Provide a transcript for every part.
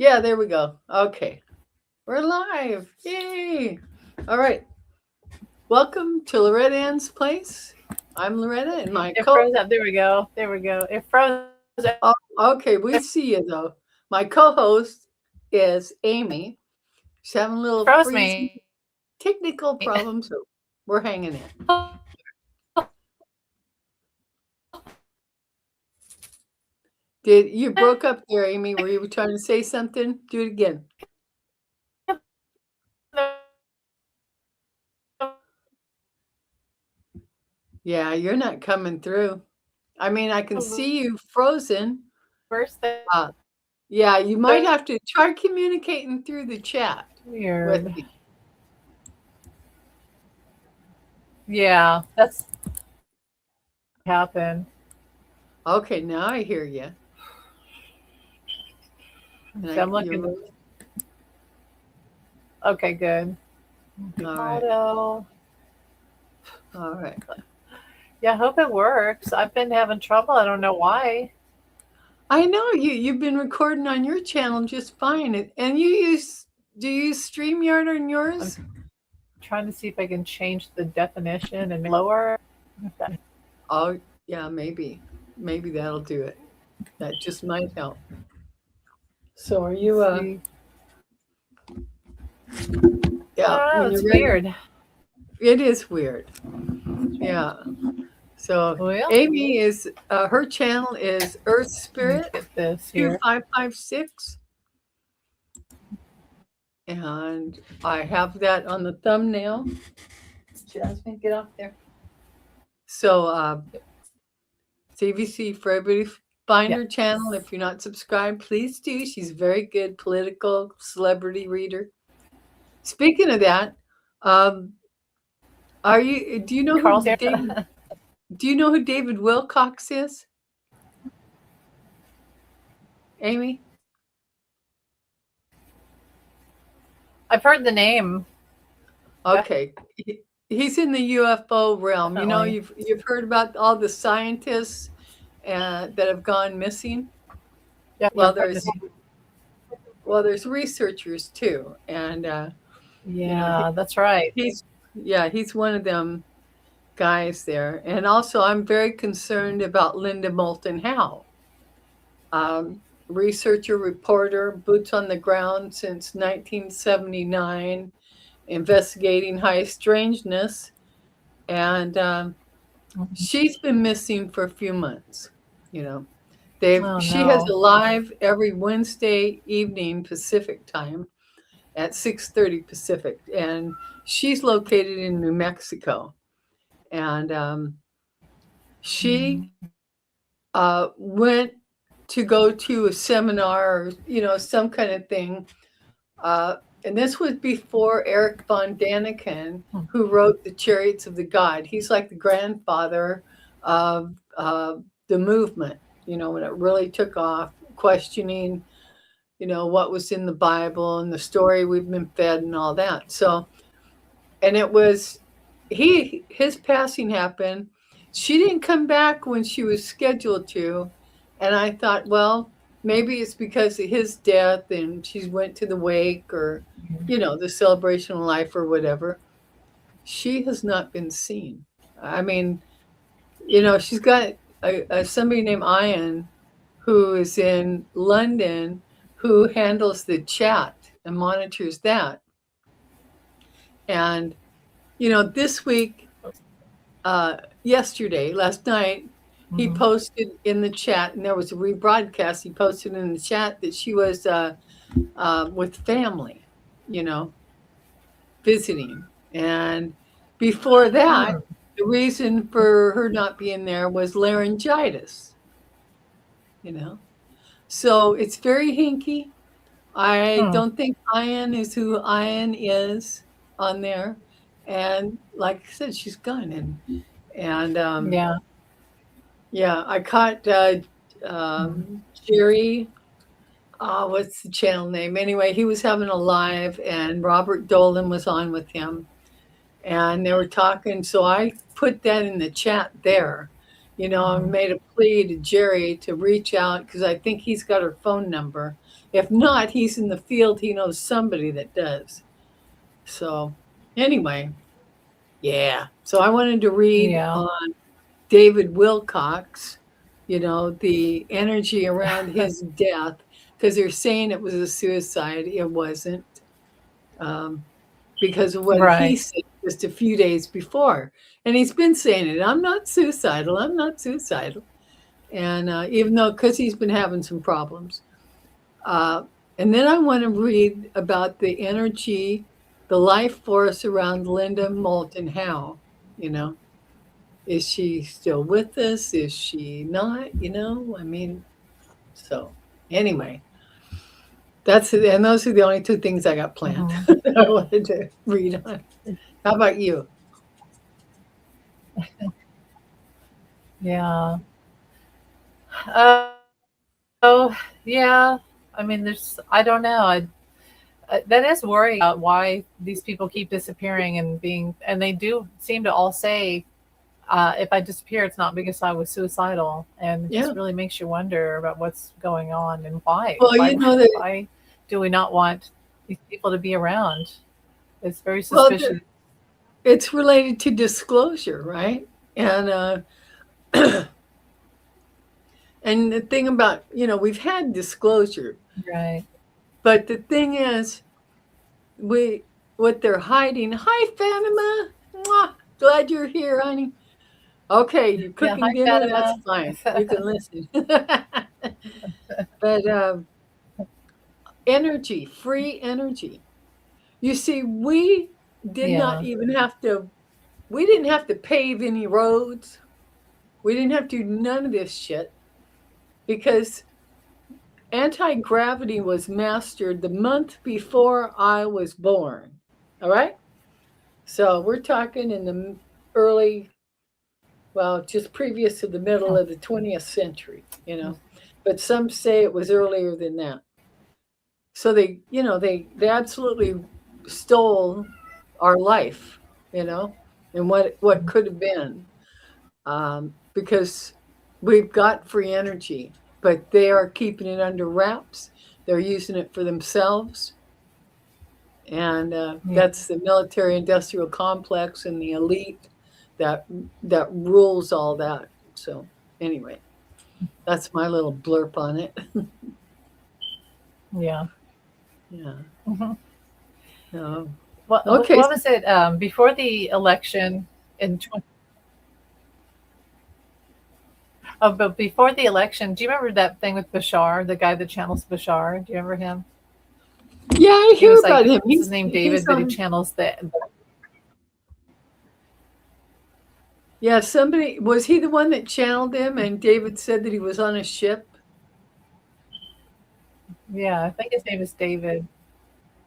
Yeah, there we go. Okay. We're live. Yay. All right. Welcome to Loretta Ann's Place. I'm Loretta and my It co froze up. There we go. There we go. It froze. oh, okay, we see you though. My co-host is Amy. She's having a little Froze freezing me. technical problems, so we're hanging in. Did you broke up there, Amy? Were you trying to say something? Do it again. Yeah, you're not coming through. I mean, I can see you frozen. First thing. Uh, yeah, you might have to try communicating through the chat with Weird. me. Yeah, that's happened. Okay, now I hear you. And So I'm you're looking. Okay, good. all right. Auto. All right. Yeah, I hope it works. I've been having trouble. I don't know why. I know you've been recording on your channel just fine. And do you use StreamYard on I'm yours? trying to see if I can change the definition and lower. Oh, yeah, maybe. Maybe that'll do it. That just might help. So are you See. I yeah, don't know. when It's you're ready. weird. It is weird. Yeah. So Well, Amy is her channel is Earth let me Spirit get this here. 2556. And I have that on the thumbnail. Jasmine, get off there. So, CVC for everybody find her Yeah. channel. If you're not subscribed, please do. She's a very good political celebrity reader. Speaking of that, um, are you? Do you know who Carl's here. David? Do you know who David Wilcox is? Amy? I've heard the name. Okay. He's in the UFO realm. You know, Definitely. you've heard about all the scientists that have gone missing. Yeah, Well, I've heard the there's name. there's researchers too, and you know Yeah, that's right. he's yeah he's one of them guys there. And also, I'm very concerned about Linda Moulton Howe, um, researcher, reporter, boots on the ground since 1979, investigating high strangeness, and Mhm. she's been missing for a few months. You know, they've Oh she has a no. live every Wednesday evening Pacific time at 6:30 Pacific, and she's located in New Mexico. And she went to go to a seminar, or, you know, some kind of thing. Uh, and this was before Eric von Daniken, who wrote The Chariots of the God. He's like the grandfather of the movement, you know, when it really took off, questioning, you know, what was in the Bible and the story we've been fed and all that. So, and it was his passing happened. She didn't come back when she was scheduled to, and I thought, well, maybe it's because of his death and she went to the wake, or you know, the celebration of life or whatever. She has not been seen. I mean, you know, she's got somebody named Ian who is in London, who handles the chat and monitors that. And you know, this week, yesterday, last night, he Mhm. posted in the chat, and there was a rebroadcast. He posted in the chat that she was with family, you know, visiting. And before that, Mm. the reason for her not being there was laryngitis, you know. So it's very hinky. I Hmm. don't think Ian is who Ian is on there. And like I said, she's gone. And Yeah. yeah, I caught Mhm. Jerry. What's the channel name? Anyway, he was having a live, and Robert Dolan was on with him, and they were talking. So I put that in the chat there, I made a plea to Jerry to reach out because I think he's got her phone number. If not, he's in the field. He knows somebody that does. So, anyway, yeah. So I wanted to read Yeah. on David Wilcox, the energy around his death, because they're saying it was a suicide. It wasn't, um, because of what he Right. said just a few days before. And he's been saying it. I'm not suicidal. I'm not suicidal. And even though, because he's been having some problems. Uh, and then I want to read about the energy, the life force around Linda Moulton Howe. You know, is she still with us? Is she not? I mean, so anyway, and those are the only two things I got planned Hmm. that I wanted to read on. How about you? Yeah. Uh, oh, yeah. I mean, I don't know. That is worrying about why these people keep disappearing and they do seem to all say, if I disappear, it's not because I was suicidal. And it Yeah. just really makes you wonder about what's going on and why. Well, Why, you know that. why do we not want these people to be around? It's very Well, suspicious. it's related to disclosure, right? And and the thing about we've had disclosure, Right. but the thing is, we what they're hiding. Hi, Fatima. Mwah. Glad you're here, honey. Okay, you're Yeah. cooking Hi, dinner. That's Fatima. fine. You can listen. But energy, free energy. You see, we did not Yeah. even have to. We didn't have to pave any roads. We didn't have to do none of this shit because anti-gravity was mastered the month before I was born. All right? So we're talking in the early, well, just previous to the middle Oh, of the 20th century, but some say it was earlier than that. So they absolutely stole our life, you know, and what could have been, because we've got free energy, but they are keeping it under wraps. They're using it for themselves, and yeah. that's the military-industrial complex and the elite that that rules all that. So anyway, that's my little blurb on it. Yeah. Yeah. Hmm. Um, What okay. was it before the election in 20, oh, but before the election, do you remember that thing with Bashar, the guy that channels Bashar? Do you remember him? Yeah, I He hear was about like, him. what's his He's name, he's David, but he on. channels the Yeah, somebody was he the one that channeled him, and David said that he was on a ship. yeah, I think his name is David.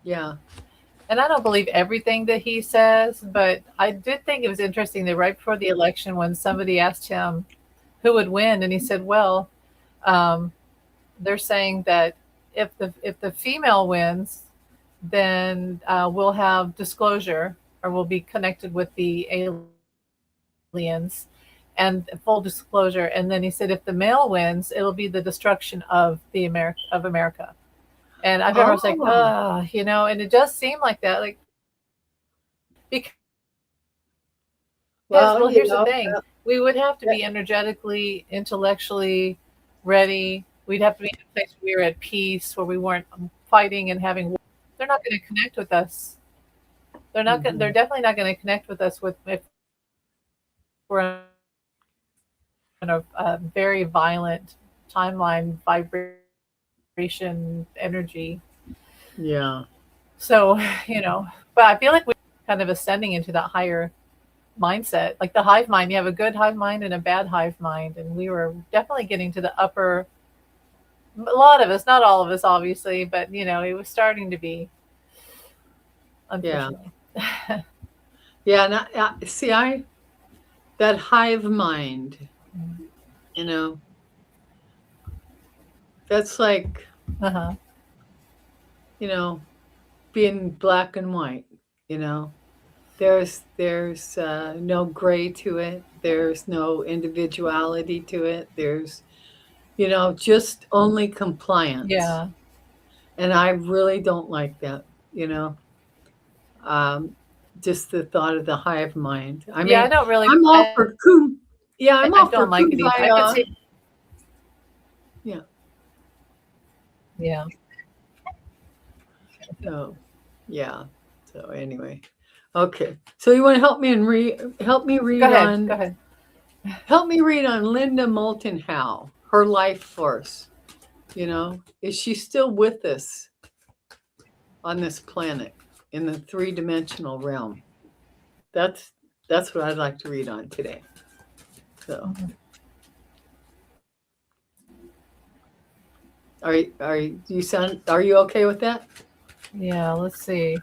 Yeah. And I don't believe everything that he says, but I did think it was interesting that right before the election, when somebody asked him who would win, and he said, "Well, um, they're saying that if the female wins, then we'll have disclosure or we'll be connected with the aliens and full disclosure." And then he said, if the male wins, it'll be the destruction of America. And I remember I was like, Oh, and it does seem like that, like because well, well, here's the thing: we would have to be energetically, intellectually ready. We'd have to be in a place where we were at peace, where we weren't fighting and having war. They're not going to connect with us. They're not. They're mhm. definitely not going to connect with us with if we're in a very violent timeline, vibration, energy. Yeah. So, but I feel like we're kind of ascending into that higher mindset. Like the hive mind, you have a good hive mind and a bad hive mind. And we were definitely getting to the upper, a lot of us, not all of us, obviously, but, it was starting to be, Yeah. unfortunately. Yeah. And see, that hive mind, you know, that's like, Uh-huh. you know, being black and white, you know. there's no gray to it. There's no individuality to it. There's, just only compliance. Yeah. And I really don't like that, you know. Um, just the thought of the hive mind. I Yeah, I mean, don't really I'm all for yeah, I'm I all for don't like it either. I could kumbaya. see. Yeah. Yeah. So yeah. So anyway. Okay. So you want to help me Go read ahead. Go on ahead. Linda Moulton Howe, her life force. Is she still with us on this planet in the three-dimensional realm? That's what I'd like to read on today. So, are you okay with that? Yeah, let's see.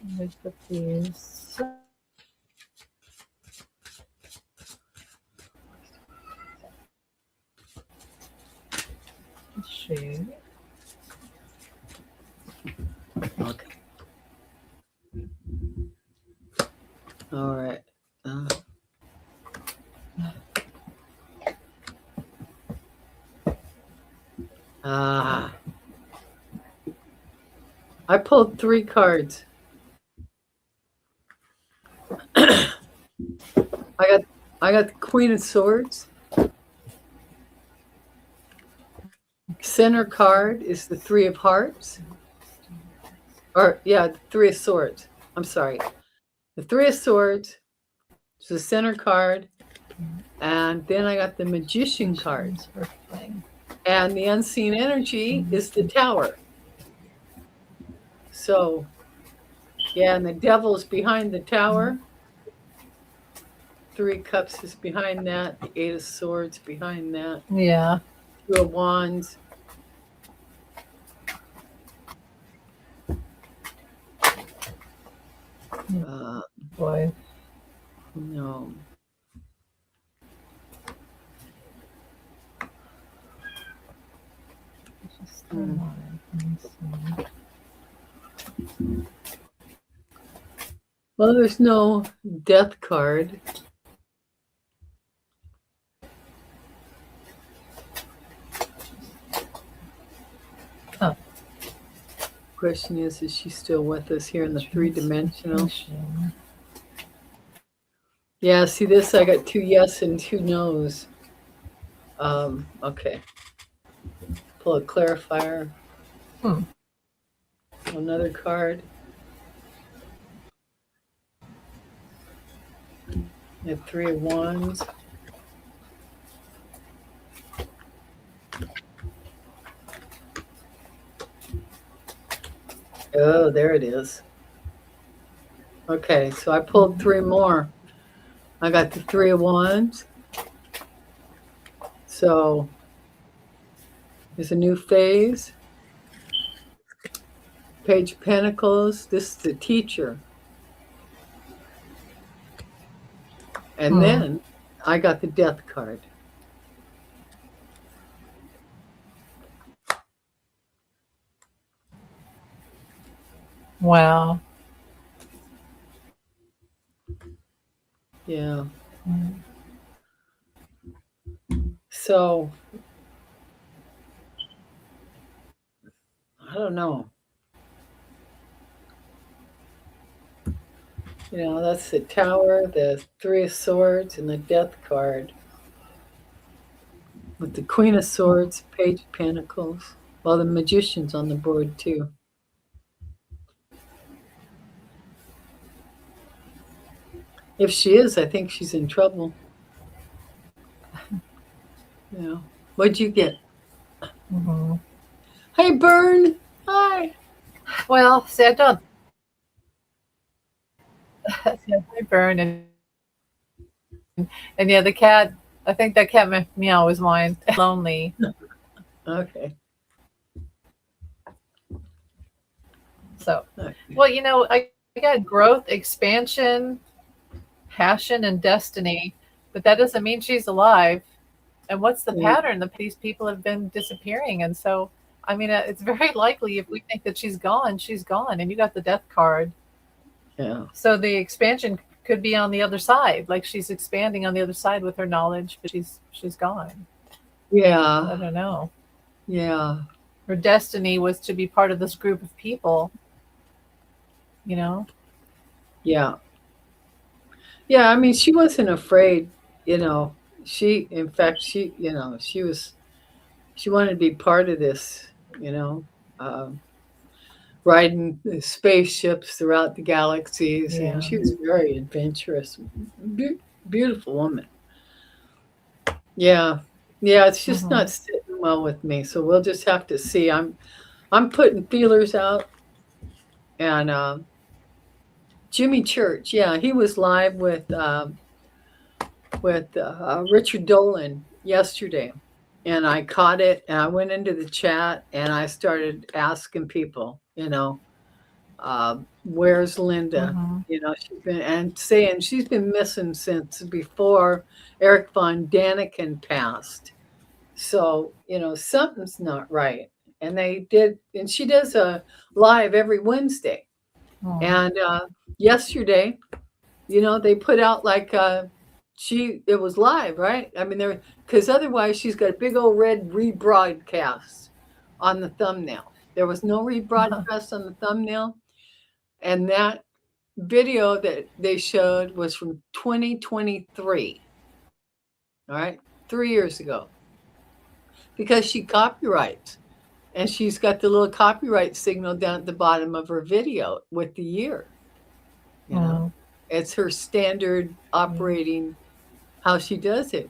Let me put these. She. Okay. All right. I pulled 3 cards. I got the Queen of Swords. Center card is the 3 of Hearts. Or yeah, the 3 of Swords. I'm sorry. The 3 of Swords is the center card. And then I got the Magician card. And the unseen energy is the Tower. So, yeah, and the Devil's behind the Tower. 3 Cups is behind that. The 8 of Swords behind that. Yeah. 2 of Wands. Boy. No. Well, there's no Death card. Oh. Question is she still with us here in the three-dimensional? Yeah, see this? I got 2 yes and 2 no's. Okay. Pull a clarifier. Another card. I have 3 of Wands. Oh, there it is. Okay, so I pulled 3 more. I got the 3 of Wands. So there's a new phase. Page of Pentacles. This is the Teacher. And then I got the Death card. Wow. Yeah. So I don't know. That's the Tower, the 3 of Swords, and the Death card. With the Queen of Swords, Page of Pentacles. Well, the Magician's on the board too. If she is, I think she's in trouble. What'd you get? Mm-hmm. Hey, Bern. Hi. Well, see, I don't. I burn and yeah, the cat. I think that cat meow is mine. Lonely. Okay. So, Okay. well, I got growth, expansion, passion, and destiny, but that doesn't mean she's alive. And what's the Yeah. pattern? These people have been disappearing. And so, I mean, it's very likely if we think that she's gone, she's gone. And you got the death card. Yeah. So the expansion could be on the other side. Like she's expanding on the other side with her knowledge, but she's gone. I Yeah. don't know. Yeah. Her destiny was to be part of this group of people, you know? Yeah. Yeah. I mean, she wasn't afraid, you know. In fact, she wanted to be part of this, you know, um, riding the spaceships throughout the galaxies. And Yeah. she was very adventurous, Be- beautiful woman. Yeah. Yeah. It's just Hmm. not sitting well with me. So we'll just have to see. I'm putting feelers out and, Jimmy Church. Yeah. He was live with Richard Dolan yesterday, and I caught it, and I went into the chat, and I started asking people, where's Linda? Hmm. She's been and saying she's been missing since before Eric von Daniken passed. So something's not right. And she does a live every Wednesday. Hmm. And yesterday, they put out like it was live, right? I mean, because otherwise she's got a big old red rebroadcast on the thumbnail. There was no rebroadcast on the thumbnail, and that video that they showed was from 2023. All right, 3 years ago, because she copyrights, and she's got the little copyright signal down at the bottom of her video with the year. You know, Hmm. it's her standard operating how she does it.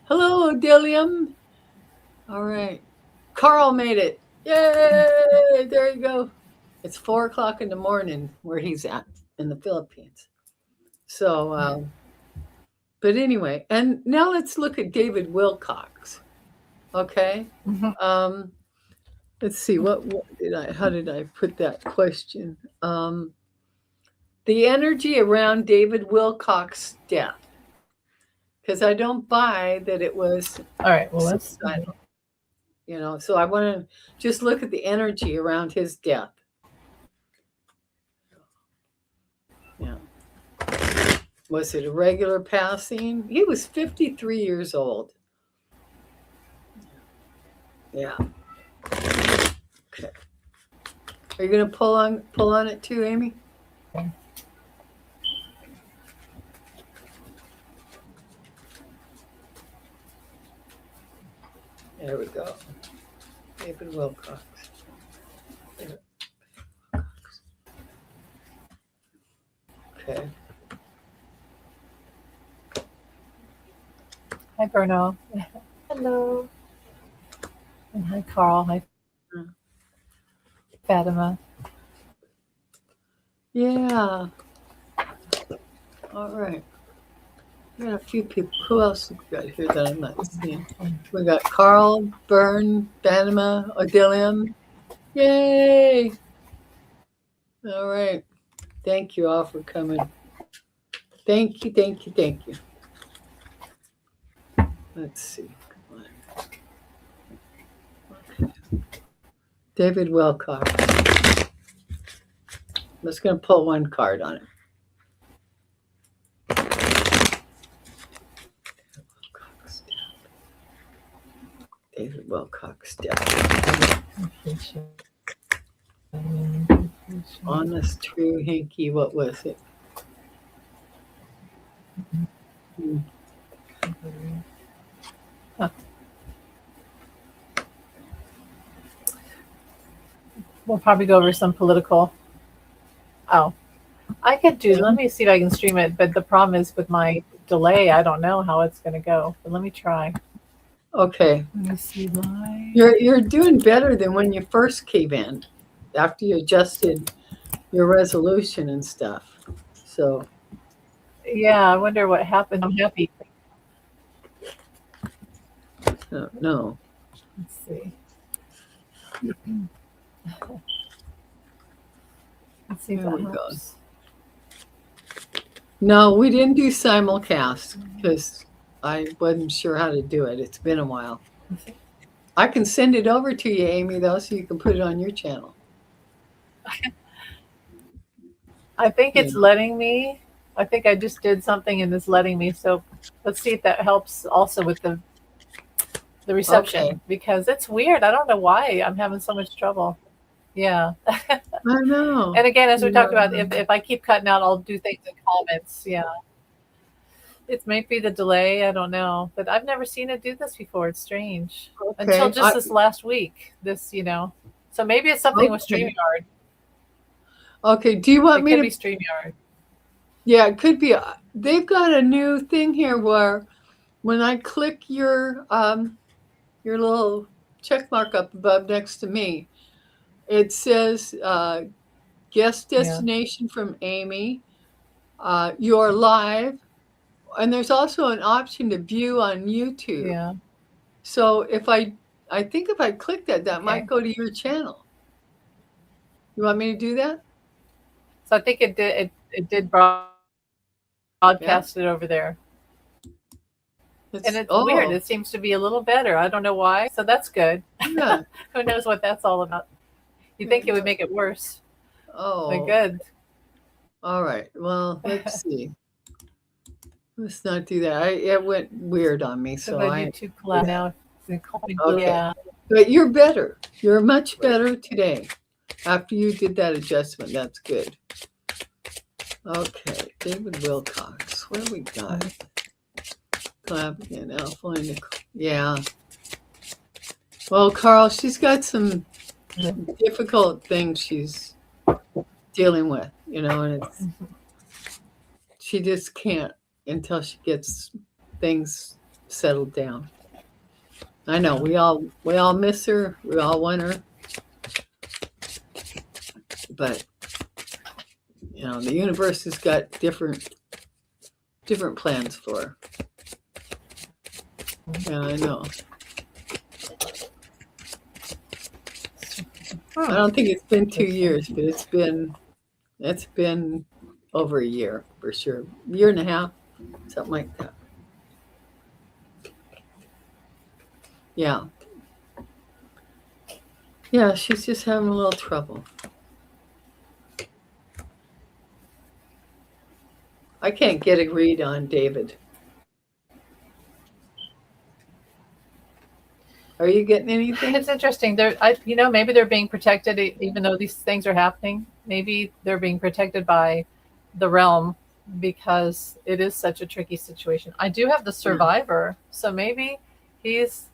Hello, Odilium. All right. Carl made it. Yay! There you go. It's 4 o'clock in the morning where he's at in the Philippines. So, but anyway, and now let's look at David Wilcox. Okay. Hmm. Um, let's see. How did I put that question? The energy around David Wilcox's death. Because I don't buy that it was All right. Well, let's see. suicidal. So I want to just look at the energy around his death. Yeah. Was it a regular passing? He was 53 years old. Yeah. Okay. Are you going to pull on it too, Amy? Okay. There we go. David Wilcox. Okay. Hi, Bruno. Hello. And hi, Carl. Hi, Fatima. Yeah. All right. We got a few people. Who else have we got here that I'm not seeing? We got Carl, Byrne, Banema, Odilium. Yay! All right. Thank you all for coming. Thank you, thank you, thank you. Let's see. Come on. Okay. David Wilcox. I'm just going to pull one card on it. David Wilcox death. Honest, true, hinky. What was it? Huh. We'll probably go over some political. Oh, I could do. Let me see if I can stream it. But the problem is with my delay, I don't know how it's going to go. But let me try. Okay. Let me see live. You're doing better than when you first came in, after you adjusted your resolution and stuff. So Yeah, I wonder what happened. I'm happy. no. Let's see. Let's see if There that we go. helps. No, we didn't do simulcast because I wasn't sure how to do it. It's been a while. I can send it over to you, Amy, though, so you can put it on your channel. I think it's Yeah. letting me. I think I just did something and it's letting me. So let's see if that helps also with the reception Okay. because it's weird. I don't know why I'm having so much trouble. Yeah. I know. And again, as we talked about, Yeah. if I keep cutting out, I'll do things in comments. Yeah. It might be the delay. I don't know. But I've never seen it do this before. It's strange. Until Okay. just this last week. So maybe it's something with Okay. StreamYard. Okay. Do you want It me could to? be StreamYard. Yeah, it could be. They've got a new thing here where when I click your little check mark up above next to me, it says guest Yeah. destination from Amy. You're live, and there's also an option to view on YouTube. Yeah. So I think if I click that, that might Okay. go to your channel. You want me to do that? So I think it did Yeah. broadcast it over there. It's, And it's weird. It seems to be a little better. I don't know why. So that's good. yeah. Who knows what that's all about? You think it would make it worse? But Oh, good. all right. Well, let's see. Let's not do that. It went weird on me, So so the I. YouTube collab now. Okay. Yeah. But you're better. You're much better today. After you did that adjustment, that's good. Okay, David Wilcox. What do we got? Clap again, Alpha and Nicole. Yeah. Well, Carl, she's got some difficult things she's dealing with, and she just can't until she gets things settled down. I know we all miss her. We all want her, but the universe has got different plans for her. Yeah, I know. I don't think it's been 2 years, but it's been over a year for sure. Year and a half, something like that. Yeah. Yeah, she's just having a little trouble. I can't get a read on David. Are you getting anything? It's interesting. Maybe they're being protected, even though these things are happening. Maybe they're being protected by the realm because it is such a tricky situation. I do have the survivor, so maybe he's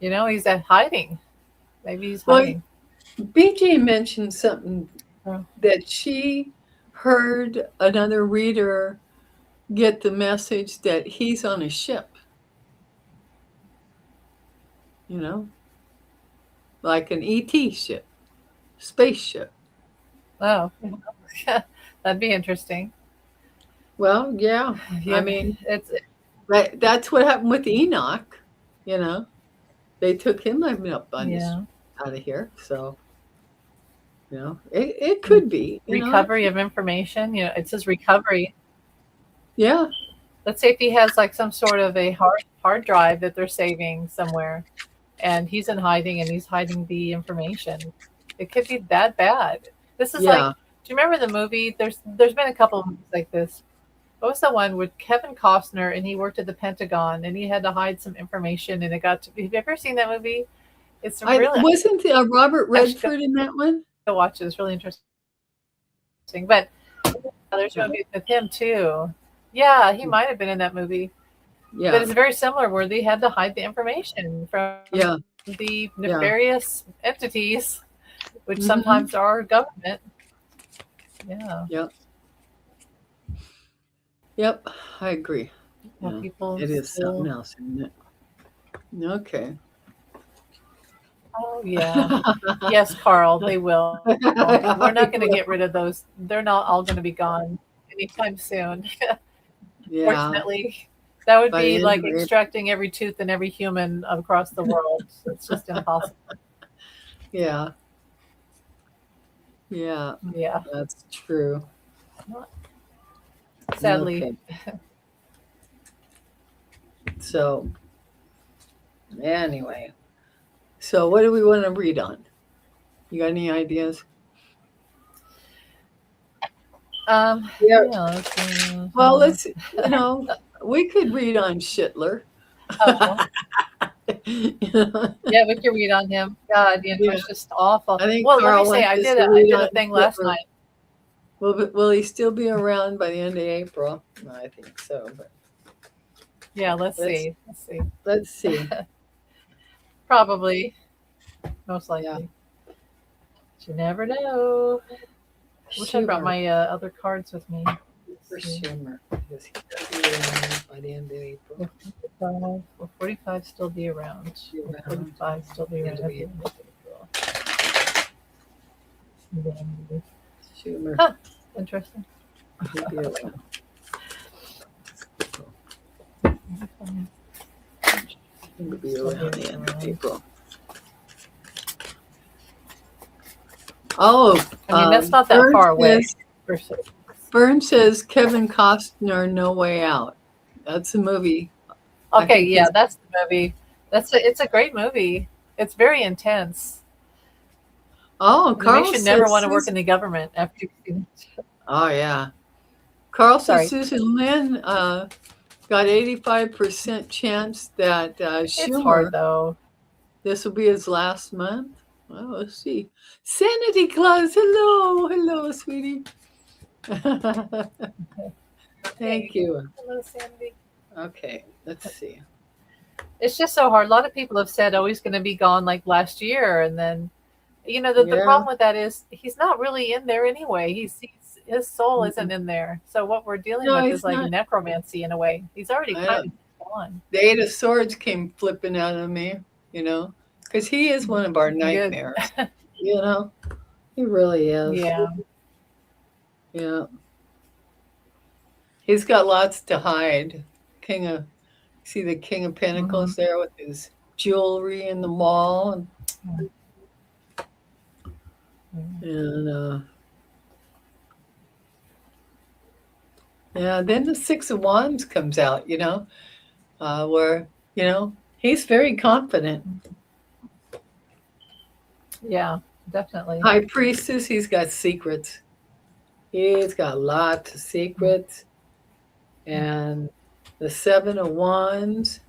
at hiding. Maybe he's hiding. BJ mentioned something that she heard another reader get the message that he's on a ship. Like an ET ship, spaceship. Oh, that'd be interesting. Well, yeah. I mean, that's what happened with Enoch. They took him up on out of here. So, it could be recovery of information. It says recovery. Yeah. Let's say if he has like some sort of a hard drive that they're saving somewhere, and he's in hiding and he's hiding the information. It could be that bad. This is like, do you remember the movie? There's been a couple of movies like this. What was the one with Kevin Costner and he worked at the Pentagon and he had to hide some information and have you ever seen that movie? It's really wasn't Robert Redford in that one? To watch it. It's really interesting. But there's a movie with him too. Yeah, he might have been in that movie. Yeah. But it's very similar where they had to hide the information from the nefarious entities, which sometimes are government. Yeah. Yep, I agree. Well, it is something else, isn't it? Okay. Oh, yeah. Yes, Carl, they will. We're not going to get rid of those. They're not all going to be gone anytime soon. Fortunately. That would be like extracting every tooth in every human across the world. It's just impossible. Yeah. Yeah, Yeah. that's true. Sadly. Okay. So anyway, so what do we want to read on? You got any ideas? Yeah. Yeah. Well, let's. We could read on Schindler. Oh, Yeah, yeah, we can read on him. God, it's just awful. I think Well, let me Carl say, wants I us did to a I read did on a thing last Hitler. night. Will he still be around by the end of April? No, I think so. But Yeah, let's let's see. Let's see. let's see. Probably, most Yeah, likely. But you never know. Wish I brought Schumer my other cards with me. for Let's see. Schumer. Because he will be around by the end of April. Will 45 still be around? Be Will around 45 still be around end at of the end April. of April? Schumer. Huh. Interesting. He'll be around. He'll be around the end of April. Oh, I mean, that's not that far away. Byrne says Kevin Costner, No Way Out. That's a movie. Okay, yeah, that's the movie. It's a great movie. It's very intense. Oh, It Carl makes you never want to says work in the government after you've seen it. Oh yeah. Carl Sorry. says Susan Lynn got 85% chance that It's Schumer, hard though. this will be his last month. Well, let's see. Sanity Claus, hello, sweetie. Thank you. Hello, Sandy. Okay, let's see. It's just so hard. A lot of people have said, "Oh, he's going to be gone like last year," and then, the Yeah. problem with that is he's not really in there anyway. His soul isn't in there. So what we're dealing No, with he's is like not. necromancy in a way. He's already I kind know. of gone. The Eight of Swords came flipping out of me, because he is one of our nightmares. He really is. Yeah. Yeah. He's got lots to hide. See the King of Pentacles there with his jewelry in the mall. And then the Six of Wands comes out, where, he's very confident. Yeah, definitely. High Priestess, he's got secrets. He's got lots of secrets. And the Seven of Wands,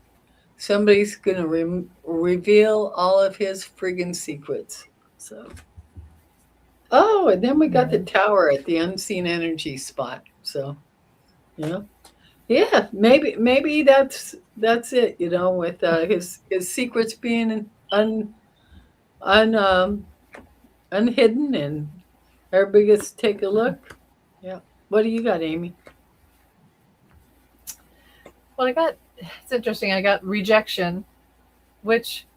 somebody's going to reveal all of his friggin' secrets. So, and then we got the Tower at the unseen energy spot. So, yeah, maybe that's it. With his secrets being unhidden, and everybody gets to take a look. Yeah. What do you got, Amy? Well, it's interesting. I got rejection, which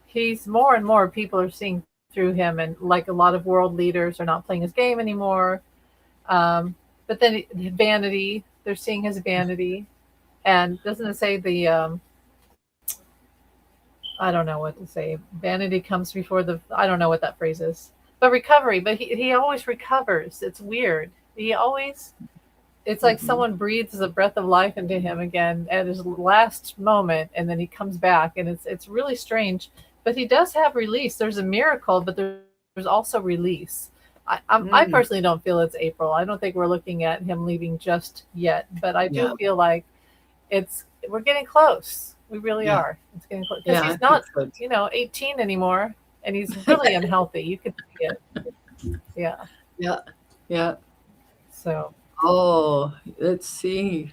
he's more and more people are seeing through him, and like a lot of world leaders are not playing his game anymore. But then vanity, they're seeing his vanity. And doesn't it say I don't know what to say. Vanity comes before I don't know what that phrase is. But recovery, but he always recovers. It's weird. It's like someone breathes a breath of life into him again at his last moment, and then he comes back, and it's really strange. But he does have release. There's a miracle, but there's also release. I personally don't feel it's April. I don't think we're looking at him leaving just yet, but I do feel like we're getting close. We really are. It's getting close because he's not, 18 anymore, and he's really unhealthy. You can see it. Yeah. Yeah. Yeah. So. Oh, let's see.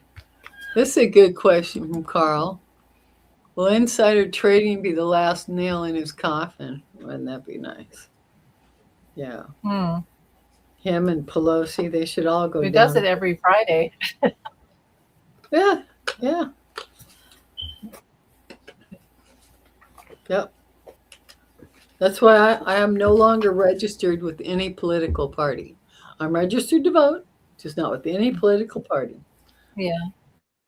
This is a good question from Carl. Will insider trading be the last nail in his coffin? Wouldn't that be nice? Yeah. Him and Pelosi, they should all go down. He does it every Friday. Yeah. Yep. That's why I am no longer registered with any political party. I'm registered to vote, just not with any political party. Yeah.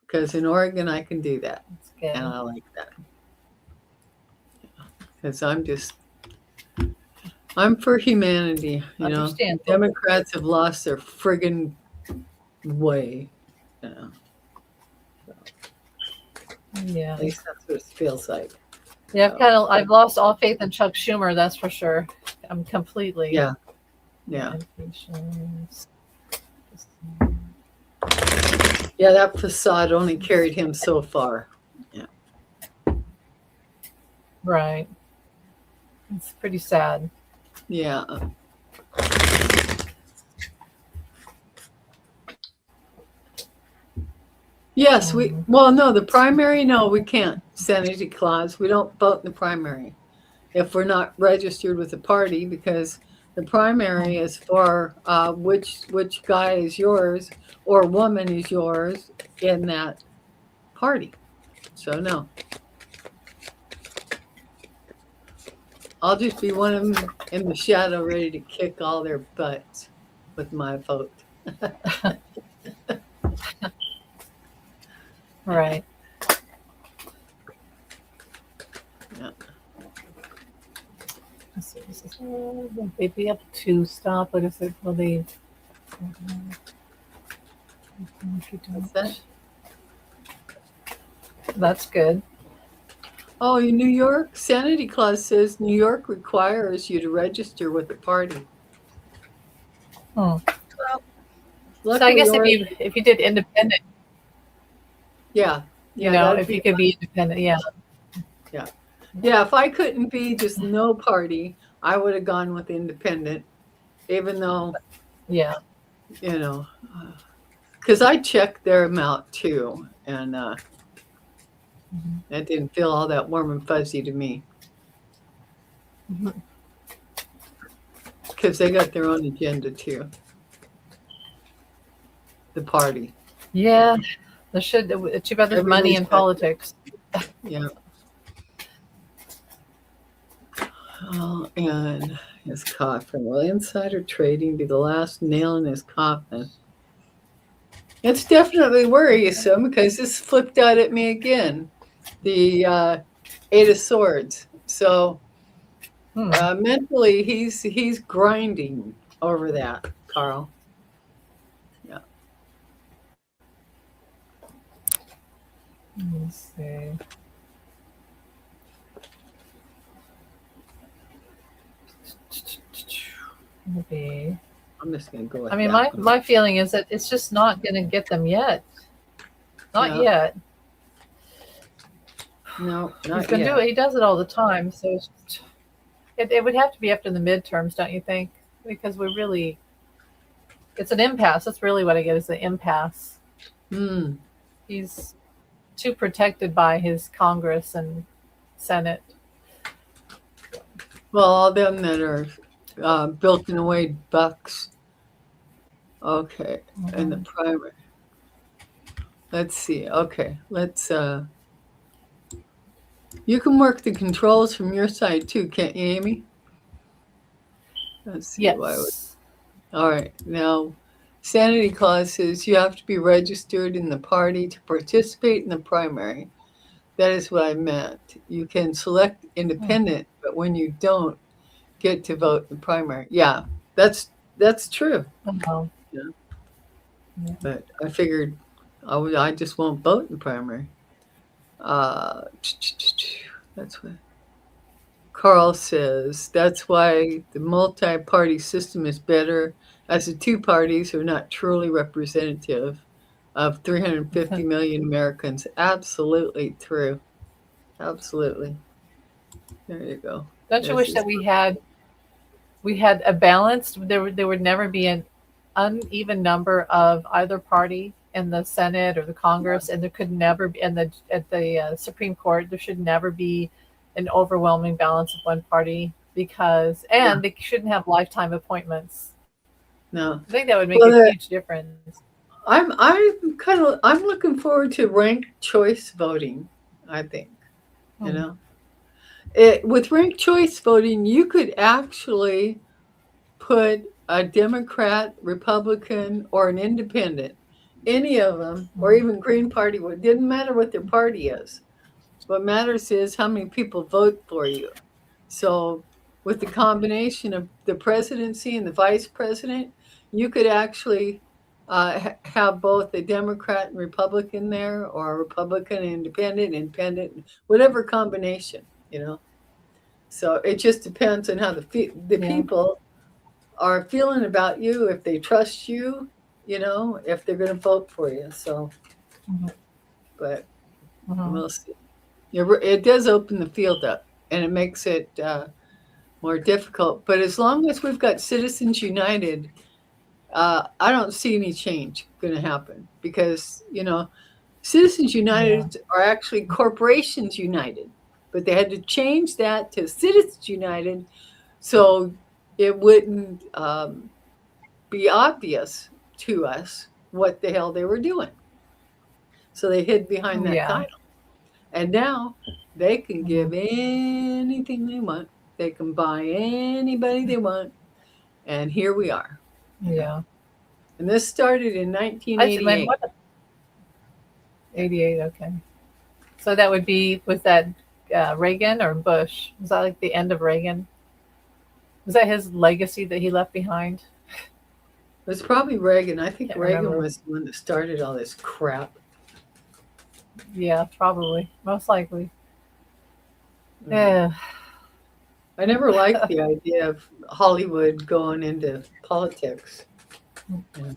Because in Oregon, I can do that. That's good. And I like that. Because I'm just, I'm for humanity, you know. Understandable. Democrats have lost their friggin' way. You know. Yeah. At least that's what it feels like. Yeah, I've lost all faith in Chuck Schumer, that's for sure. I'm completely. Yeah. Yeah. Yeah, that facade only carried him so far. Yeah. Right. It's pretty sad. Yeah. Yes, no, the primary, no, we can't. Sanity clause. We don't vote in the primary if we're not registered with the party, because the primary is for which guy is yours or woman is yours in that party. So no. I'll just be one of them in the shadow ready to kick all their butts with my vote. Right. Yeah. Let's see, they'd be up to stop. What is it? Will they? What's that? That's good. Oh, in New York, Sanity Clause says New York requires you to register with the party. Well, Well, so I guess if you did independent, yeah, you know, if you could be independent, yeah. Yeah, if I couldn't be just no party, I would have gone with independent, even though, yeah, you know, because I checked their amount too, and that didn't feel all that warm and fuzzy to me. Because they got their own agenda too. The party. Yeah, there should. Too bad there's money in politics. Yeah. Oh, and his coffin. Will insider trading be the last nail in his coffin? It's definitely worrisome because this flipped out at me again. The Eight of Swords. So mentally, he's grinding over that, Carl. Yeah. Let's see. Maybe. I'm just gonna go with I mean, that. my feeling is that it's just not going to get them yet. Not yet. No, He's not going to yet. do it. He does it all the time. So it would have to be after the midterms, don't you think? Because it's an impasse. That's really what I get, is the impasse. He's too protected by his Congress and Senate. Well, all them that are bilking away bucks. Okay, and the primary. Let's see. Okay, let's. You can work the controls from your side too, can't you, Amy? Let's see. Yes. All right. Now, Sanity Clause says you have to be registered in the party to participate in the primary. That is what I meant. You can select independent, but when you don't get to vote in the primary. Yeah, that's true. Oh. Yeah. But I figured I just won't vote in the primary. That's what Carl says. That's why the multi-party system is better, as the two parties are not truly representative of 350 million Americans. Absolutely true. Absolutely. There you go. Don't you wish that we had a balanced? There would never be an uneven number of either party in the Senate or the Congress, and there could never be at the Supreme Court. There should never be an overwhelming balance of one party, because they shouldn't have lifetime appointments. No, I think that would make a huge difference. I'm looking forward to ranked choice voting. I think, you know, with ranked choice voting, you could actually put a Democrat, Republican, or an independent, any of them, or even Green Party. It didn't matter what their party is. What matters is how many people vote for you. So with the combination of the presidency and the vice president, you could actually have both a Democrat and Republican there, or a Republican and independent, whatever combination, you know. So it just depends on how the Yeah. people are feeling about you, if they trust you, you know, if they're going to vote for you. So, Mhm. but Mhm. we'll see. It does open the field up, and it makes it more difficult. But as long as we've got Citizens United, I don't see any change going to happen, because, you know, Citizens Yeah. United are actually Corporations United, but they had to change that to Citizens United so it wouldn't be obvious to us what the hell they were doing. So they hid behind that Yeah. title. And now they can give Mhm. anything they want. They can buy anybody they want. And here we are. Yeah. And this started in My 1988. 88. Okay. So that would be, was that Reagan or Bush? Was that like the end of Reagan? Was that his legacy that he left behind? It was probably Reagan. I think Can't Reagan remember. was the one that started all this crap. Yeah, probably. Most likely. Mm. Yeah. I never liked the idea of Hollywood going into politics. Yeah.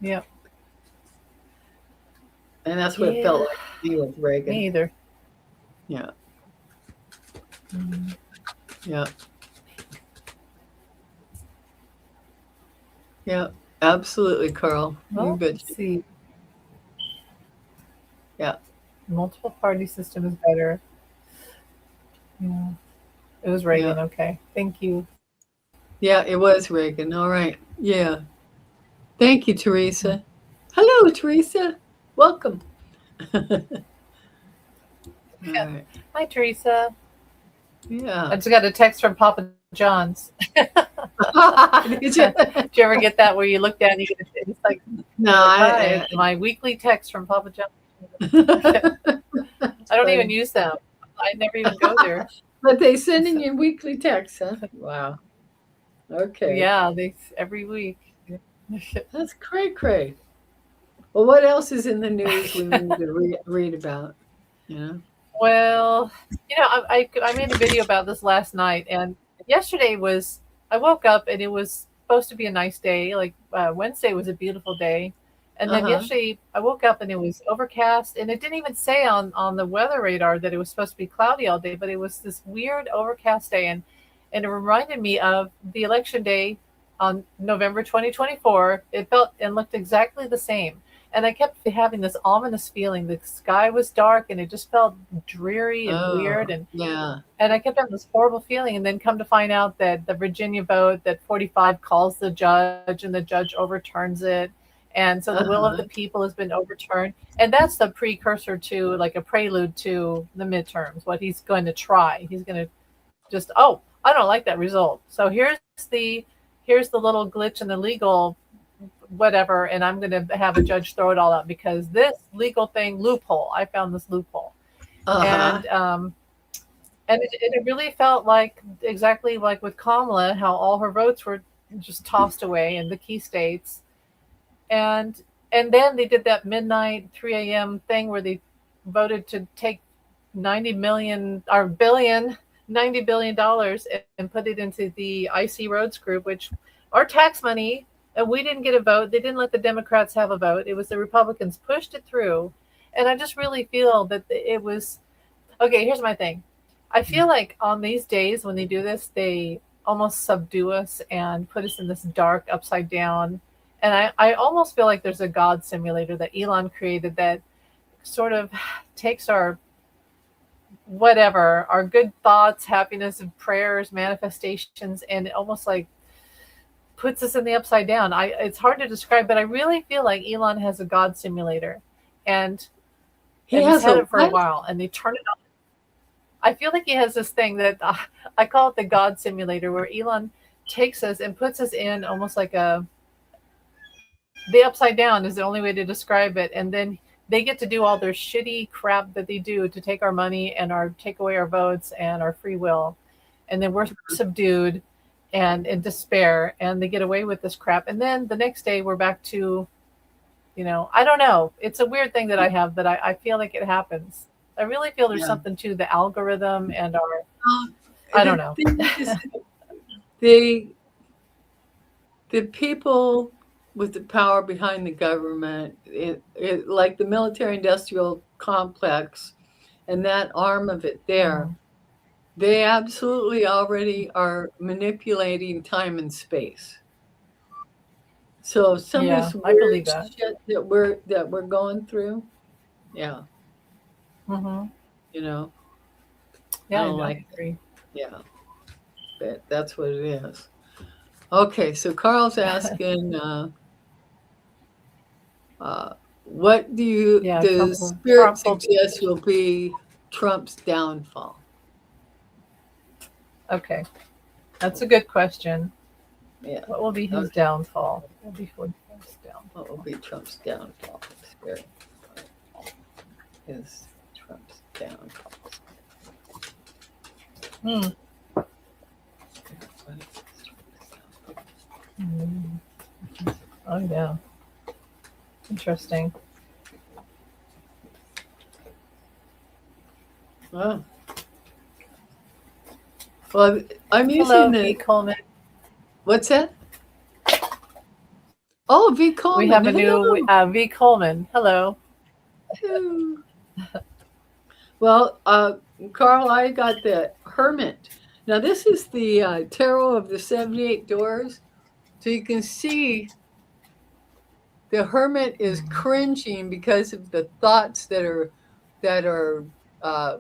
Yep. And that's what it felt like to me with Reagan. Me either. Yeah. Mhm. Yeah. Yeah. Absolutely, Carl. You Well, bet. let's see. Yeah. Multiple party system is better. Yeah. It was Reagan. Yeah. Okay. Thank you. Yeah, it was Reagan. All right. Yeah. Thank you, Teresa. Hello, Teresa. Welcome. All Yeah. right. Hi, Teresa. I Yeah. just got a text from Papa John's. Did you? Did you ever get that where you look down and you get it's like, No, hi, it's my weekly text from Papa John's. I don't even use them. I never even go there. But they sending you weekly texts, huh? Wow. Okay. Yeah, they every week. That's cray. Well, what else is in the news we need to read about? You know? Well, I made a video about this last night, and yesterday was, I woke up and it was supposed to be a nice day. Like Wednesday was a beautiful day, and then Uh-huh. yesterday I woke up and it was overcast, and it didn't even say on the weather radar that it was supposed to be cloudy all day, but it was this weird overcast day, and it reminded me of the election day on November 2024. It felt and looked exactly the same. And I kept having this ominous feeling. The sky was dark and it just felt dreary and weird. Oh, yeah. And I kept having this horrible feeling. And then come to find out that the Virginia vote, that 45 calls the judge and the judge overturns it. And so the will of the people has been overturned. And that's the precursor to, like, a prelude to the midterms, what he's going to try. He's going to just, oh, I don't like that result. So here's the little glitch in the legal whatever, and I'm going to have a judge throw it all out because this legal thing loophole. I found this loophole, and it really felt like exactly like with Kamala, how all her votes were just tossed away in the key states, and then they did that midnight 3 a.m. thing where they voted to take $90 billion and put it into the IC Roads group, which our tax money. And we didn't get a vote. They didn't let the Democrats have a vote. It was the Republicans pushed it through. And I just really feel that it was, okay, here's my thing. I feel like on these days when they do this, they almost subdue us and put us in this dark upside down. And I almost feel like there's a God simulator that Elon created that sort of takes our whatever, our good thoughts, happiness and prayers, manifestations, and almost like puts us in the upside down. It's hard to describe, but I really feel like Elon has a God simulator, and he's had it for a while, and they turn it on. I feel like he has this thing that I call it the God simulator, where Elon takes us and puts us in almost like the upside down is the only way to describe it, and then they get to do all their shitty crap that they do to take our money and take away our votes and our free will. and then we're subdued and in despair, and they get away with this crap, and then the next day we're back to, I don't know. It's a weird thing that I have that I feel like it happens. I really feel there's Yeah. something to the algorithm and our, Um, I don't the know. thing is, the people with the power behind the government, like the military-industrial complex, and that arm of it there, they absolutely already are manipulating time and space. So some of Yeah, this I believe weird that. shit that we're going through, yeah, Mm-hmm. you know, Yeah, I don't I like, agree. yeah, but that's what it is. Okay, so Carl's asking, what does Spirit Trump will. suggest will be Trump's downfall? Okay, that's a good question. Yeah, What will be his okay. downfall? What will be Trump's downfall? Spirit is Trump's downfall. Oh yeah, interesting. Oh. Well, I'm Hello, using V. Coleman. What's that? Oh, V. Coleman. We have a new V. Coleman. Hello. Well, Carl, I got the Hermit. Now, this is the Tarot of the 78 Doors. So you can see the Hermit is cringing because of the thoughts that are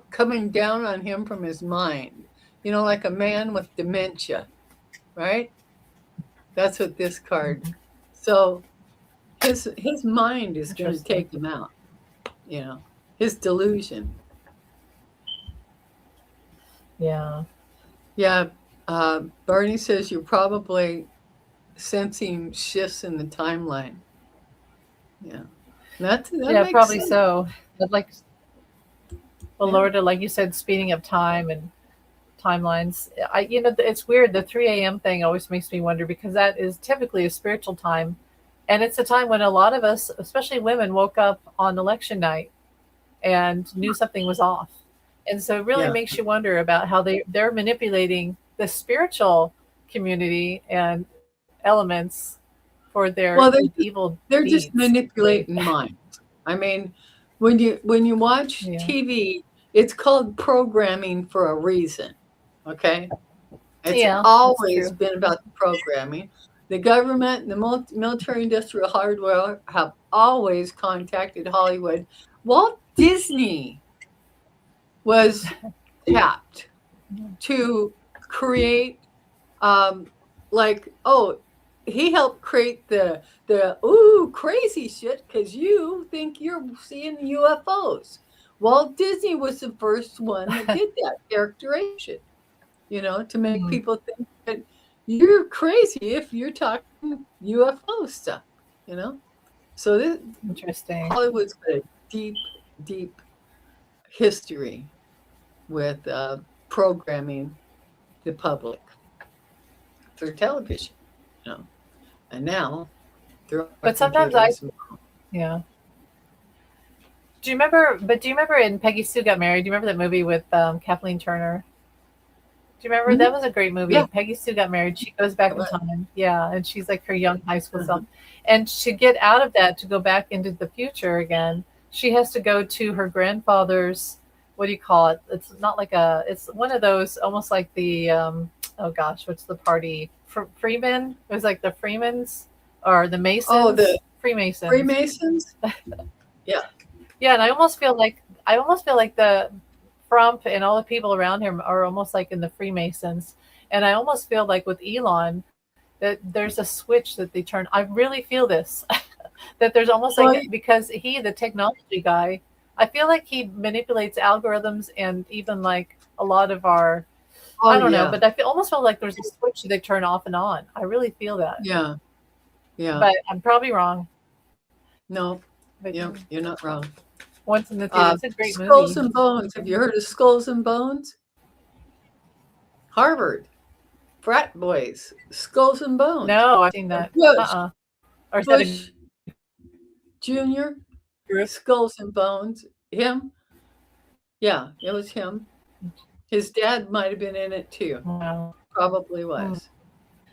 coming down on him from his mind. Like a man with dementia, right? That's what this card. So his mind is going to take him out. His delusion. Yeah. Yeah. Bernie says you're probably sensing shifts in the timeline. Yeah. That makes probably sense. so. But Lord, like you said, speeding up time and timelines. It's weird. The 3 a.m. thing always makes me wonder, because that is typically a spiritual time. And it's a time when a lot of us, especially women, woke up on election night and knew something was off. And so it really makes you wonder about how they're manipulating the spiritual community and elements for their evil They're deeds. just manipulating minds. I mean, when you watch TV, it's called programming for a reason. Okay? It's always been about the programming. The government and the military-industrial hardware have always contacted Hollywood. Walt Disney was tapped to create, he helped create the crazy shit because you think you're seeing UFOs. Walt Disney was the first one that did that characterization, to make people think that you're crazy if you're talking UFO stuff, So this interesting. Hollywood's got a deep, deep history with programming the public through television, and now through. But sometimes yeah. Do you remember in Peggy Sue Got Married? Do you remember that movie with Kathleen Turner? Do you remember? Mm-hmm. That was a great movie. Yeah. Peggy Sue Got Married. She goes back in time. Yeah. And she's like her young high school self. And to get out of that, to go back into the future again, she has to go to her grandfather's, what do you call it? It's not like it's one of those, almost like the, oh gosh, what's the party? Freeman? It was like the Freemans or the Masons. Oh, the Freemasons. Freemasons? Yeah. Yeah. And I almost feel like the Trump and all the people around him are almost like in the Freemasons. And I almost feel like with Elon that there's a switch that they turn. I really feel this, that there's almost like, because the technology guy, I feel like he manipulates algorithms and even like a lot of our, I don't know, but I almost feel like there's a switch they turn off and on. I really feel that. Yeah. Yeah. But I'm probably wrong. No, but you're not wrong. Once in the Theater. It's a great movie. Skulls and Bones. Have you heard of Skulls and Bones? Harvard, frat boys, skulls and bones. No, I've seen that. Bush, Or is that a Bush Jr., group? skulls and bones. Him? Yeah, it was him. His dad might have been in it too. Wow. Probably was.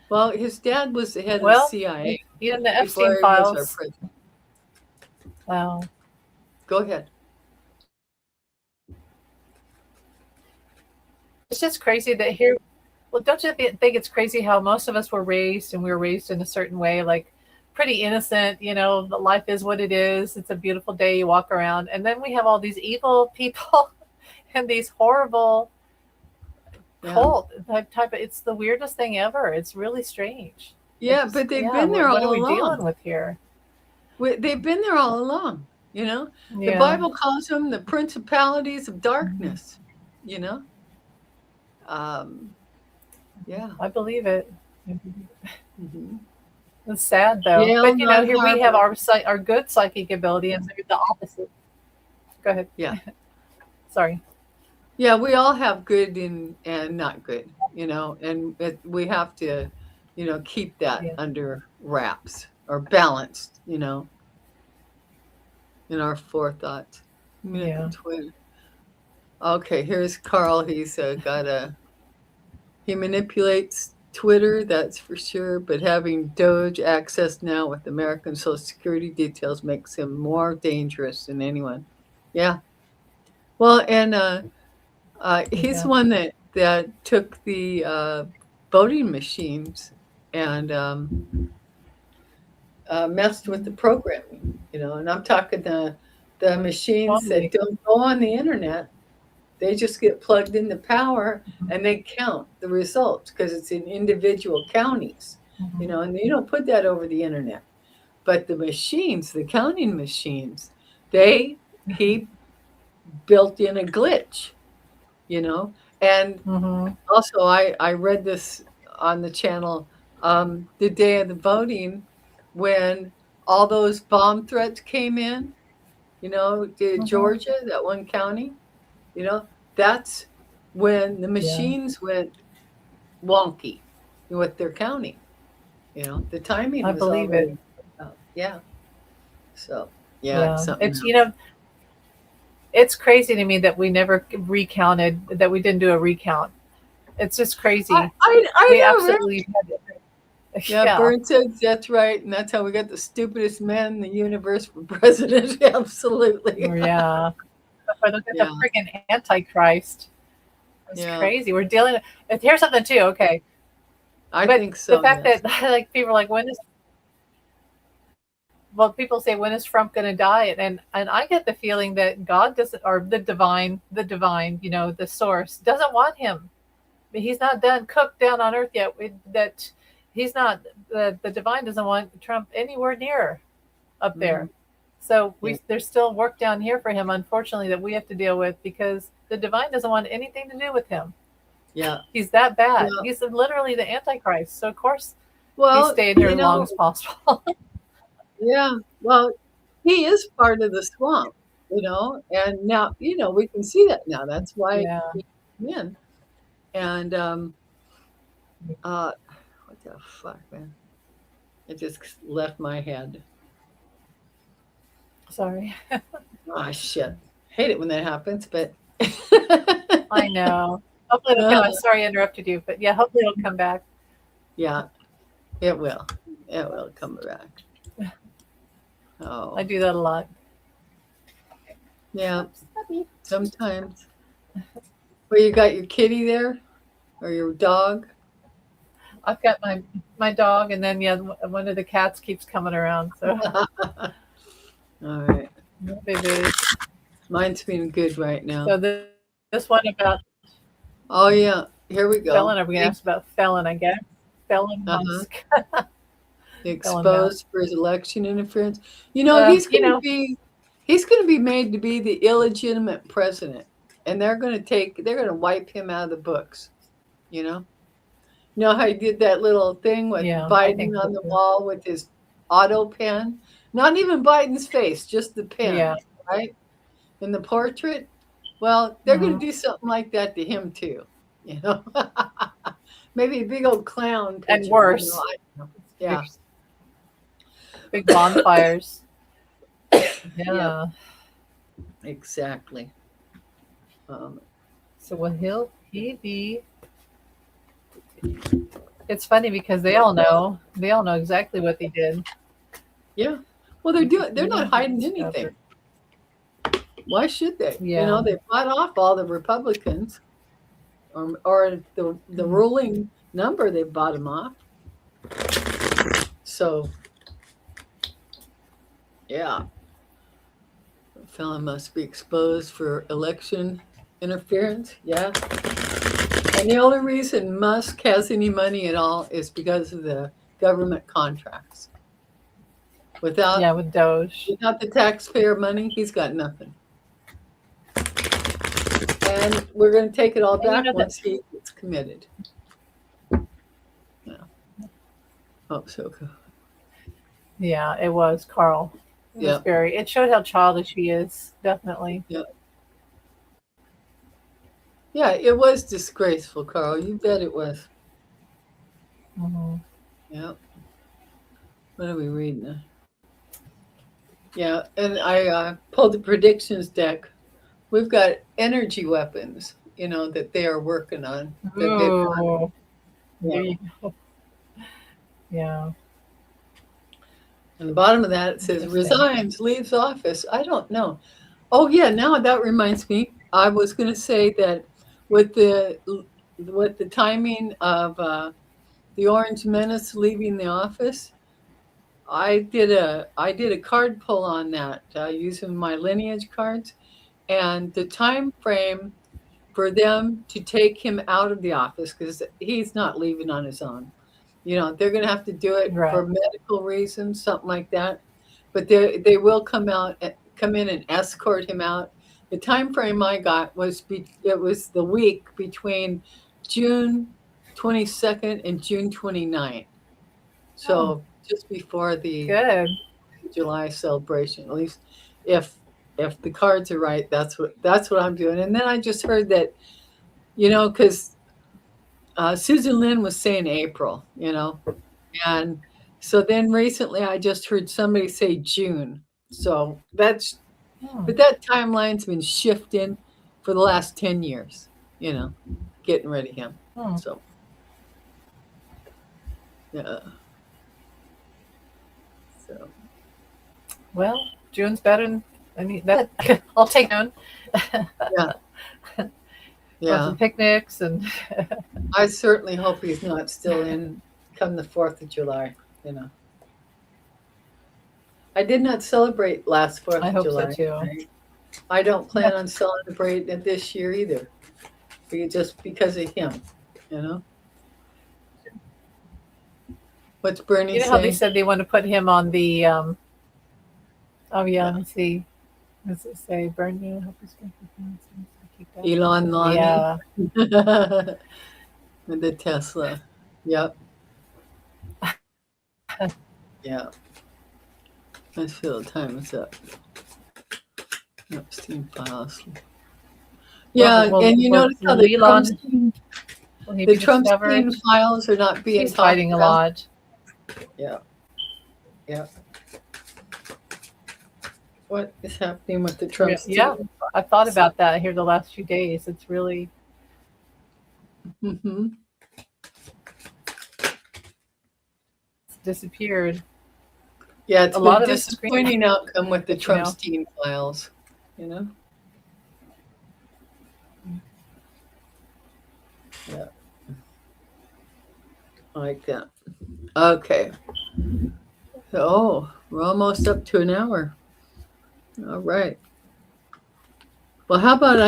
Well, his dad was the head of the Well, CIA even the before Epstein he was our files. president. Wow. Go ahead. It's just crazy that here. Well, don't you think it's crazy how most of us were raised and we were raised in a certain way, like pretty innocent, the life is what it is. It's a beautiful day. You walk around. And then we have all these evil people and these horrible cult type of, it's the weirdest thing ever. It's really strange. Yeah, but they've been there what all are we along. dealing with here? They've been there all along, The Yeah. Bible calls them the principalities of darkness, Yeah. I believe it. Mhm. It's sad though. Yale, But not here we have Harvard. our good psychic ability and maybe the opposite. Go ahead. Yeah. Sorry. Yeah, we all have good and not good, and we have to, keep that under wraps or balanced, in our forethought. Yeah. Twitter. Okay, here's Carl. He's he manipulates Twitter, that's for sure, but having Doge access now with American Social Security details makes him more dangerous than anyone. Yeah. Well, and he's one that took the voting machines and messed with the programming, and I'm talking the machines that don't go on the internet. They just get plugged into power and they count the results because it's in individual counties, and you don't put that over the internet. But the machines, the counting machines, they keep built in a glitch, and also I read this on the channel the day of the voting when all those bomb threats came in, to Georgia, that one county, that's when the machines went wonky with their counting. The timing I was believe already it. Yeah. So it's it's crazy to me that we never recounted, that we didn't do a recount. It's just crazy. I we know, absolutely right? Yeah, Byrne says that's right, and that's how we got the stupidest man in the universe for president. Absolutely. Yeah. But look at the freaking Antichrist. It's crazy. We're dealing with, here's something too. Okay. I think so. The fact that like people are like, people say, when is Trump going to die? And I get the feeling that God doesn't, or the divine, the source doesn't want him. He's not done cooked down on earth yet. That he's not, the divine doesn't want Trump anywhere near up there. So there's still work down here for him, unfortunately, that we have to deal with because the divine doesn't want anything to do with him. Yeah. He's that bad. Yeah. He's literally the Antichrist. So of course he stayed here as long as possible. Yeah. Well, he is part of the swamp, and now, we can see that now. That's why he came in. And what the fuck, man? It just left my head. Sorry. Oh, shit. Hate it when that happens, but I know. Hopefully it'll come. I'm sorry I interrupted you, but yeah, hopefully it'll come back. Yeah, it will. It will come back. Oh, I do that a lot. Yeah, sometimes. Well, you got your kitty there, or your dog? I've got my dog, and then one of the cats keeps coming around. So. All right. Baby. Mine's being good right now. So this one about. Oh yeah, here we go. Felon. Are we gonna ask about Felon? I guess. Felon Musk. Exposed for his election interference. He's going to be made to be the illegitimate president, and they're going to wipe him out of the books. You know how he did that little thing with Biden on the wall with his auto pen? Not even Biden's face, just the pen, right? In the portrait. Well, they're going to do something like that to him too. maybe a big old clown picture, And worse. I don't know. Yeah. Big bonfires. Yeah. Exactly. So will he be? It's funny because they all know exactly what they did. Yeah. Well, they're not hiding anything. Why should they? Yeah. They bought off all the Republicans, or the ruling number, they bought them off. So, yeah. The fellow must be exposed for election interference. Yeah. And the only reason Musk has any money at all is because of the government contracts. Without with Doge. Without the taxpayer money, he's got nothing. And we're going to take it all back once he gets committed. Yeah. Oh, so good. Yeah, it was Carl. It was it showed how childish he is, definitely. Yeah. Yeah, it was disgraceful, Carl. You bet it was. Mm-hmm. Yeah. What are we reading? Yeah, and I pulled the predictions deck. We've got energy weapons, that they are working on. Oh, there you go. Yeah. On the bottom of that, it says, resigns, leaves office. I don't know. Oh, yeah, now that reminds me. I was going to say that with the timing of the Orange Menace leaving the office, I did a card pull on that using my lineage cards, and the time frame for them to take him out of the office, because he's not leaving on his own. They're going to have to do it for medical reasons, something like that. But they will come in and escort him out. The time frame I got was the week between June 22nd and June 29th. So just before the July celebration, at least if the cards are right, that's what I'm doing. And then I just heard that, because Susan Lynn was saying April, and so then recently I just heard somebody say June. So but that timeline's been shifting for the last 10 years, getting rid of him. So, yeah. So. Well, June's better than, I'll take June. Yeah. Yeah. Some picnics and. I certainly hope he's not still in come the 4th of July, I did not celebrate last 4th of July. I hope so too. I don't plan on celebrating it this year either, just because of him, What's Bernie saying? How they said they want to put him on the, let's see. What does it say? Bernie, help us keep that. Elon Musk. Yeah. With the Tesla. Yep. Yeah. Let's feel the time is up. Epstein files. Yeah, and you notice how the Trumpstein files are not being talked fighting about. A lot. Yeah. Yeah. What is happening with the Trumpstein? Yeah, I've thought about that here the last few days. It's really. Mm-hmm. It's disappeared. Yeah, it's a lot of disappointing outcome with the Trumpstein files, Yeah. Like that. Okay. So we're almost up to an hour. All right. Well, how about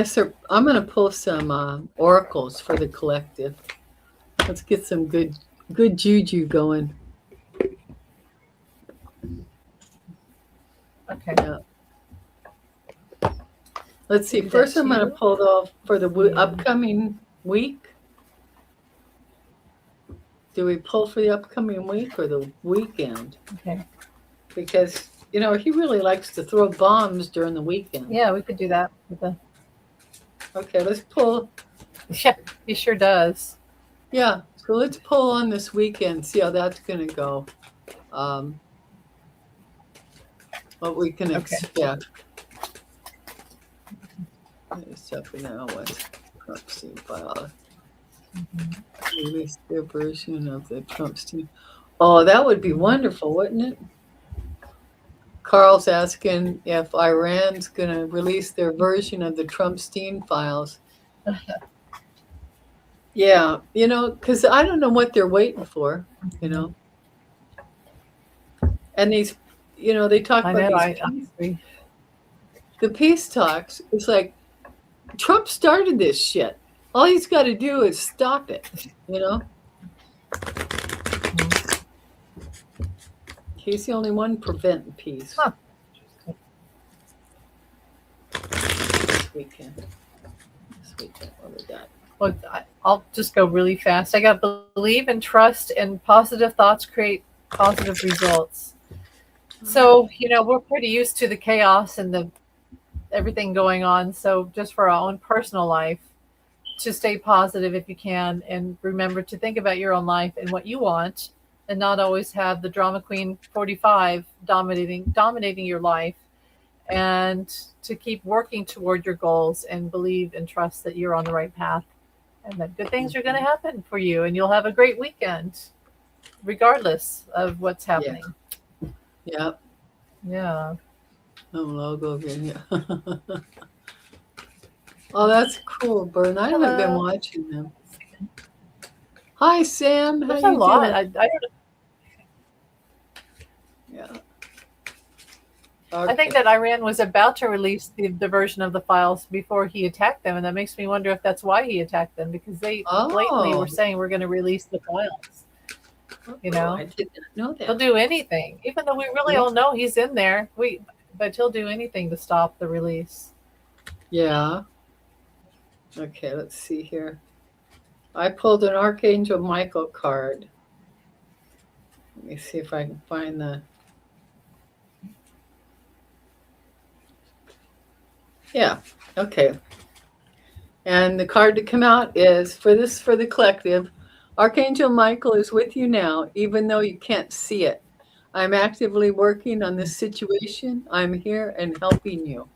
I'm going to pull some oracles for the collective. Let's get some good juju going. Okay. Yeah. Let's see. First, I'm going to pull off for the upcoming week. Do we pull for the upcoming week or the weekend? Okay. Because, he really likes to throw bombs during the weekend. Yeah, we could do that. Okay, let's pull. Yeah, he sure does. Yeah. So let's pull on this weekend, see how that's going to go. Um, what we can Okay. expect. Except now with Trumpstein file. Release their version of the Trumpstein. Oh, that would be wonderful, wouldn't it? Carl's asking if Iran's going to release their version of the Trumpstein files. Yeah, because I don't know what they're waiting for, And these, they talk I about know. these I agree. the peace talks. It's like Trump started this shit. All he's got to do is stop it, He's the only one preventing peace. Huh. This weekend, what we got? Well, I'll just go really fast. I got believe and trust, and positive thoughts create positive results. So, we're pretty used to the chaos and the everything going on. So just for our own personal life, to stay positive if you can, and remember to think about your own life and what you want, and not always have the drama queen 45 dominating your life, and to keep working toward your goals and believe and trust that you're on the right path and that good things are going to happen for you, and you'll have a great weekend regardless of what's happening. Yeah. Yeah. Oh, logo again. Yeah. Oh, that's cool, Bern. I haven't been watching them. Hi, Sam. How There's you a lot. doing? I don't know. Yeah. I think that Iran was about to release the version of the files before he attacked them, and that makes me wonder if that's why he attacked them, because they blatantly were saying we're going to release the files. I did not know that. He'll do anything, even though we really all know he's in there. But he'll do anything to stop the release. Yeah. Okay, let's see here. I pulled an Archangel Michael card. Let me see if I can find the. Yeah, okay. And the card to come out is for the collective. Archangel Michael is with you now, even though you can't see it. I'm actively working on this situation. I'm here and helping you.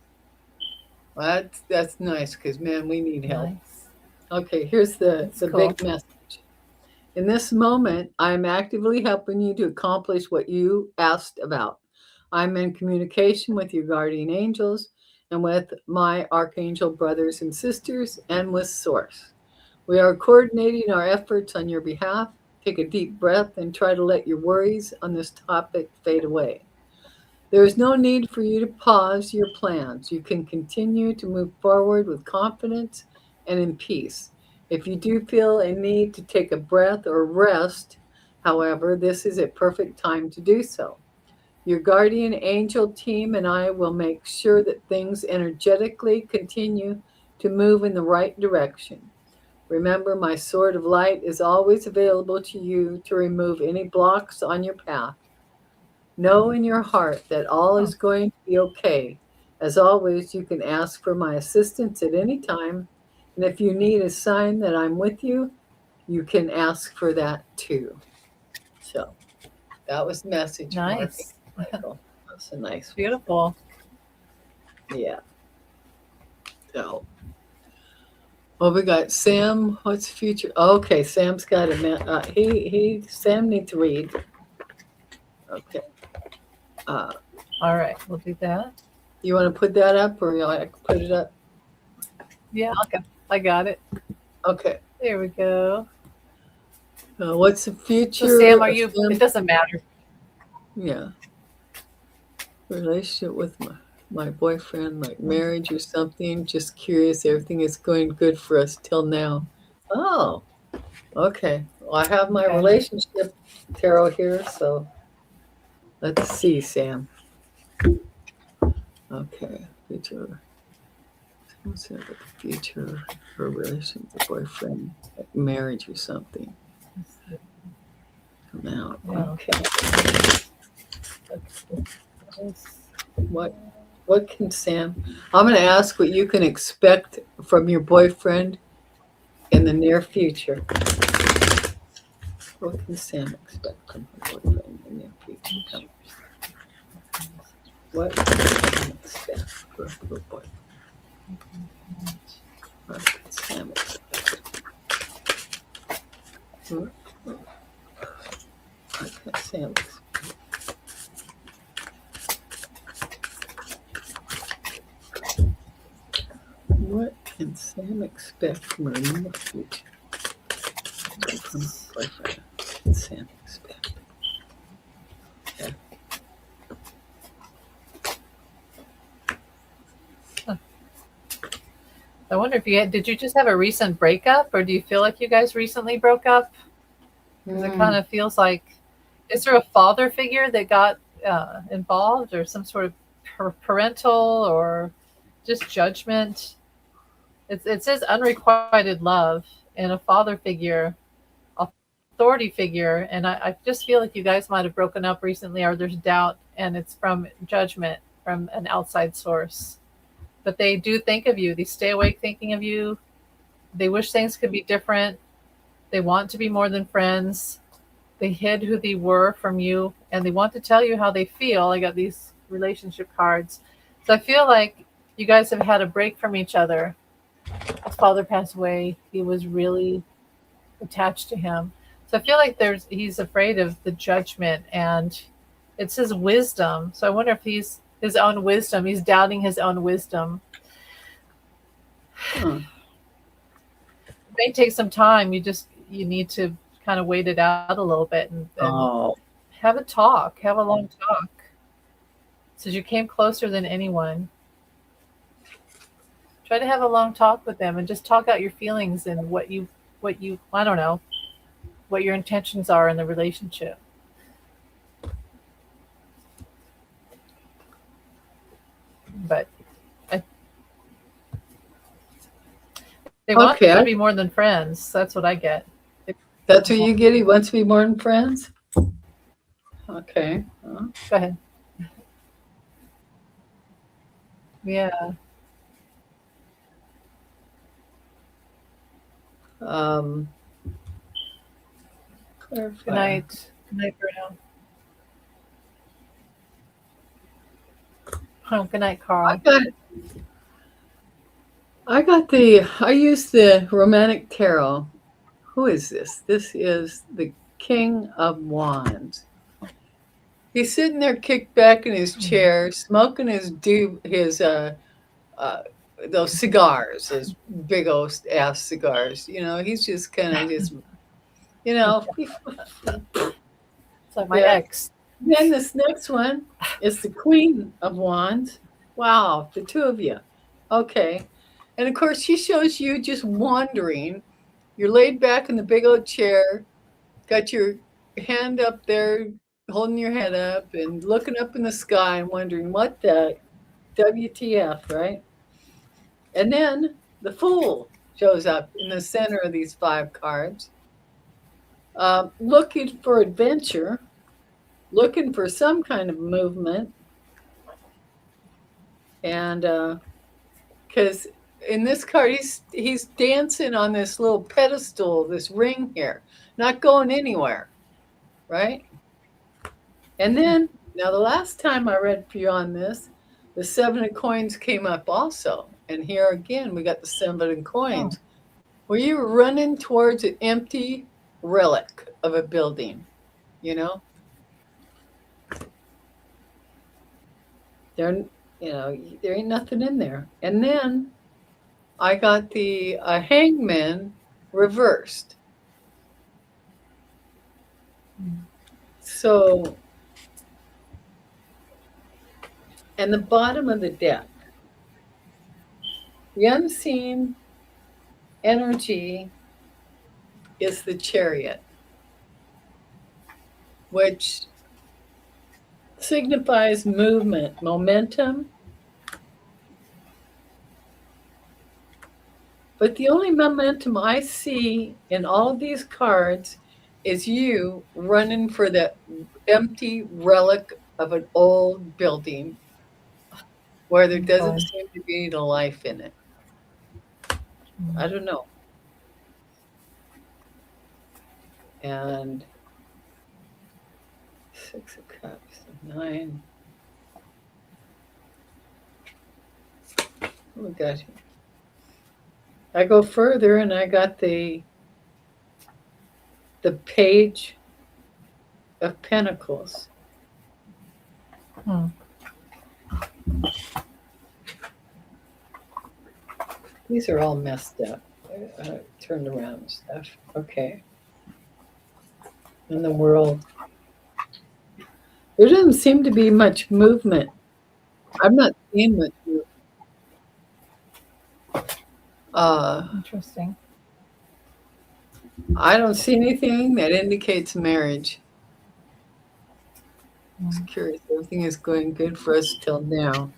Well, that's nice, because, man, we need help. Nice. Okay, here's the cool. big message. In this moment, I'm actively helping you to accomplish what you asked about. I'm in communication with your guardian angels and with my archangel brothers and sisters and with Source. We are coordinating our efforts on your behalf. Take a deep breath and try to let your worries on this topic fade away. There is no need for you to pause your plans. You can continue to move forward with confidence and in peace. If you do feel a need to take a breath or rest, however, this is a perfect time to do so. Your guardian angel team and I will make sure that things energetically continue to move in the right direction. Remember, my sword of light is always available to you to remove any blocks on your path. Know in your heart that all is going to be okay. As always, you can ask for my assistance at any time. And if you need a sign that I'm with you, you can ask for that too. So that was the message. Nice. Michael. That's a nice one. Beautiful. Yeah. So, well, we got Sam. What's the future? Okay, Sam's got a Sam needs to read. Okay. All right, we'll do that. You want to put that up, or I can put it up? Yeah, I got it. Okay. There we go. What's the future? So Sam, it doesn't matter. Yeah. Relationship with my boyfriend, like marriage or something. Just curious. Everything is going good for us till now. Oh, okay. Well, I have my relationship tarot here, so let's see, Sam. Okay, future. What's that? Future for relationship with boyfriend, like marriage or something. Now, okay. What can Sam? I'm going to ask what you can expect from your boyfriend in the near future. What can Sam expect from her boyfriend in their future comes? What can Sam expect from her boyfriend? What can Sam expect? What can Sam expect? What can Sam expect from her near future? From her boyfriend? What can Sam expect? Yeah. I wonder if did you just have a recent breakup, or do you feel like you guys recently broke up? Because it kind of feels like, is there a father figure that got involved, or some sort of parental or just judgment? It says unrequited love and a father figure, authority figure, and I just feel like you guys might have broken up recently, or there's doubt, and it's from judgment from an outside source. But they do think of you. They stay awake thinking of you. They wish things could be different. They want to be more than friends. They hid who they were from you, and they want to tell you how they feel. I got these relationship cards. So I feel like you guys have had a break from each other. His father passed away. He was really attached to him. So I feel like he's afraid of the judgment, and it's his wisdom. So I wonder if he's his own wisdom. He's doubting his own wisdom. Huh. It may take some time. You need to kind of wait it out a little bit and have a talk. Have a long talk. So you came closer than anyone. Try to have a long talk with them and just talk out your feelings and what you I don't know, what your intentions are in the relationship. But they want Okay. to be more than friends. That's what I get. That's what you get? He wants to be more than friends? Okay. Go ahead. Yeah. Clarify. Good night. Good night, Bruno. Oh, good night, Carl. I used the Romantic Tarot. Who is this? This is the King of Wands. He's sitting there kicked back in his chair, smoking those cigars, those big old ass cigars. You know, he's just kind of just, you know. It's like my Yeah. ex. Then this next one is the Queen of Wands. Wow, the two of you. Okay. And of course, she shows you just wandering. You're laid back in the big old chair, got your hand up there, holding your head up and looking up in the sky and wondering what the WTF, right? And then the Fool shows up in the center of these 5 cards, looking for adventure, looking for some kind of movement. And because in this card, he's dancing on this little pedestal, this ring here, not going anywhere, right? And then, now the last time I read for you on this, the 7 of coins came up also. And here again, we got the 7 of coins. Where you were running towards an empty relic of a building, you know? There ain't nothing in there. And then I got the Hangman reversed. So, and the bottom of the deck, the unseen energy is the Chariot, which signifies movement, momentum. But the only momentum I see in all of these cards is you running for the empty relic of an old building where there doesn't seem to be any life in it. I don't know. and 6 of Cups, 9. What we got here? I go further, and I got the Page of Pentacles. Hmm. These are all messed up. Turned around and stuff. Okay. In the world, there doesn't seem to be much movement. I'm not seeing much movement. Interesting. I don't see anything that indicates marriage. Just curious. Everything is going good for us till now.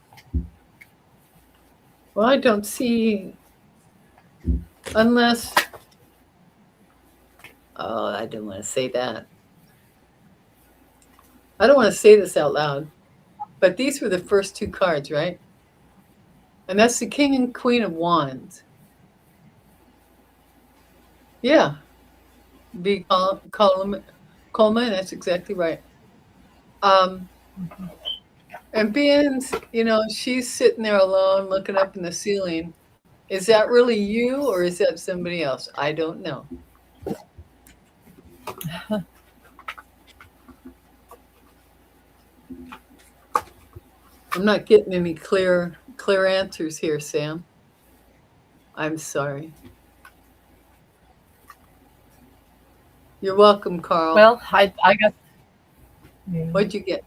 Well, I don't see, unless, oh, I didn't want to say that. I don't want to say this out loud, but these were the first 2 cards, right? And that's the King and Queen of Wands. Yeah. B. Coleman, that's exactly right. And being, she's sitting there alone looking up in the ceiling. Is that really you, or is that somebody else? I don't know. I'm not getting any clear answers here, Sam. I'm sorry. You're welcome, Carl. Well, I got. What'd you get?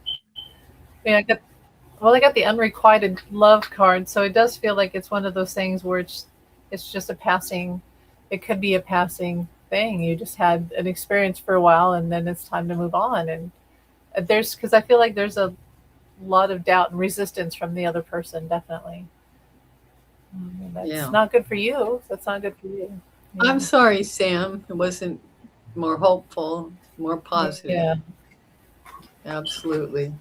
I got the unrequited love card, so it does feel like it's one of those things where it's just a passing. It could be a passing thing. You just had an experience for a while, and then it's time to move on. And because I feel like there's a lot of doubt and resistance from the other person, definitely. That's not good for you. That's not good for you. Yeah. I'm sorry, Sam. It wasn't more hopeful, more positive. Yeah. Absolutely.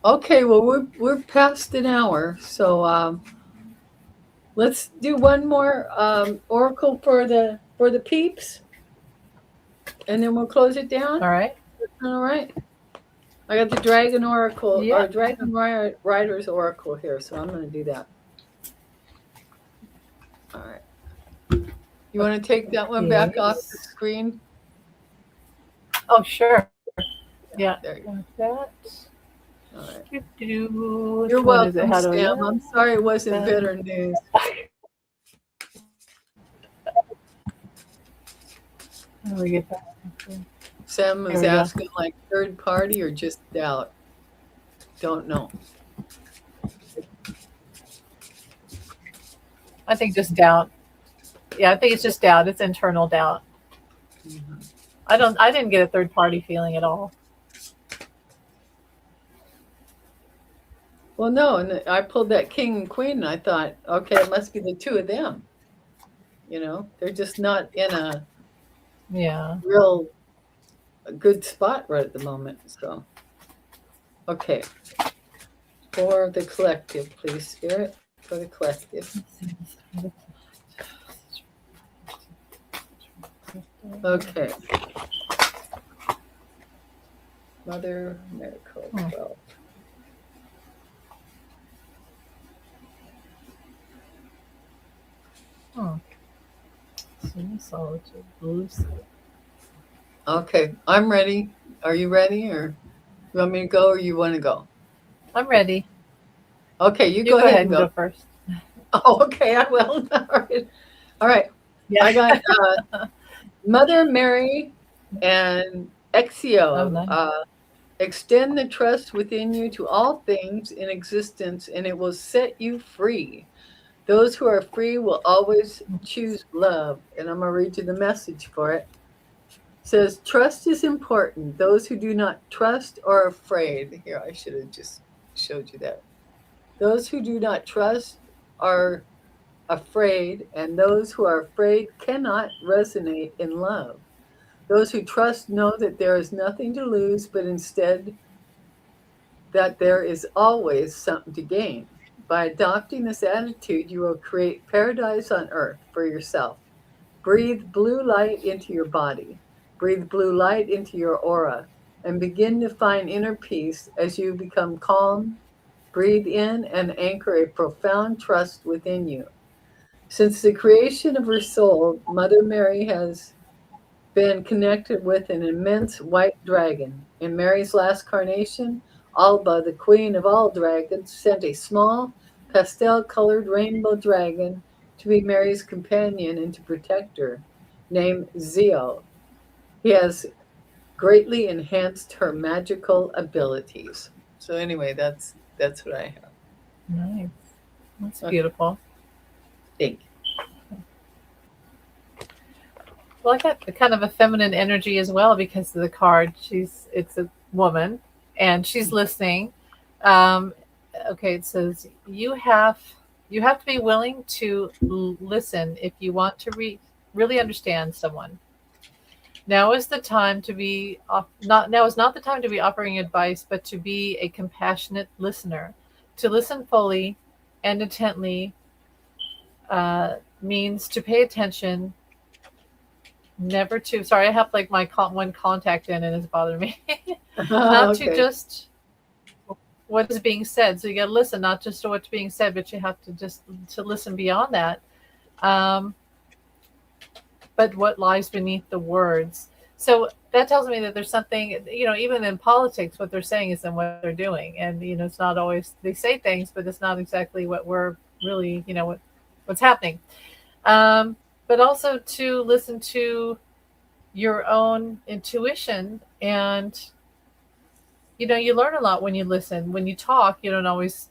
Okay, well, we're past an hour, so let's do one more oracle for the peeps, and then we'll close it down. All right. All right. I got the Dragon Oracle, or Dragon Rider's Oracle here, so I'm going to do that. All right. You want to take that one back off the screen? Oh, sure. Yeah. There you go. That. All right. You're welcome, Sam. I'm sorry it wasn't better news. How do we get that? Sam was asking like third party or just doubt. Don't know. I think just doubt. Yeah, I think it's just doubt. It's internal doubt. Mm-hmm. I didn't get a third party feeling at all. Well, no, and I pulled that King and Queen, and I thought, okay, it must be the 2 of them. They're just not in a real good spot right at the moment. So, okay. For the collective, please, Spirit, for the collective. Okay. Mother Miracle 12. Okay, I'm ready. Are you ready, or you want me to go, or you want to go? I'm ready. Okay, you go ahead and go first. Oh, okay, I will. All right. Yeah. I got Mother Mary and Exio. Oh, nice. Extend the trust within you to all things in existence, and it will set you free. Those who are free will always choose love. And I'm going to read you the message for it. It says, trust is important. Those who do not trust are afraid. Here, I should have just showed you that. Those who do not trust are afraid, and those who are afraid cannot resonate in love. Those who trust know that there is nothing to lose, but instead that there is always something to gain. By adopting this attitude, you will create paradise on earth for yourself. Breathe blue light into your body. Breathe blue light into your aura and begin to find inner peace as you become calm. Breathe in and anchor a profound trust within you. Since the creation of her soul, Mother Mary has been connected with an immense white dragon. In Mary's last carnation, Alba, the queen of all dragons, sent a small pastel colored rainbow dragon to be Mary's companion and to protect her, named Zio. He has greatly enhanced her magical abilities. So anyway, that's what I have. Nice. That's Okay. beautiful. Thank you. Well, I got kind of a feminine energy as well because of the card. It's a woman and she's listening. Um, okay, it says you have to be willing to listen if you want to really understand someone. Now is the time to be not now is not the time to be offering advice, but to be a compassionate listener. To listen fully and intently means to pay attention. Never to. Sorry, I have like my one contact in and it's bothering me. Not to Okay. just what is being said. So you got to listen, not just to what's being said, but you have to just to listen beyond that. Um, but what lies beneath the words. So that tells me that there's something, even in politics, what they're saying isn't what they're doing. And, it's not always, they say things, but it's not exactly what we're really, what's happening. But also to listen to your own intuition. And, you learn a lot when you listen. When you talk, you don't always,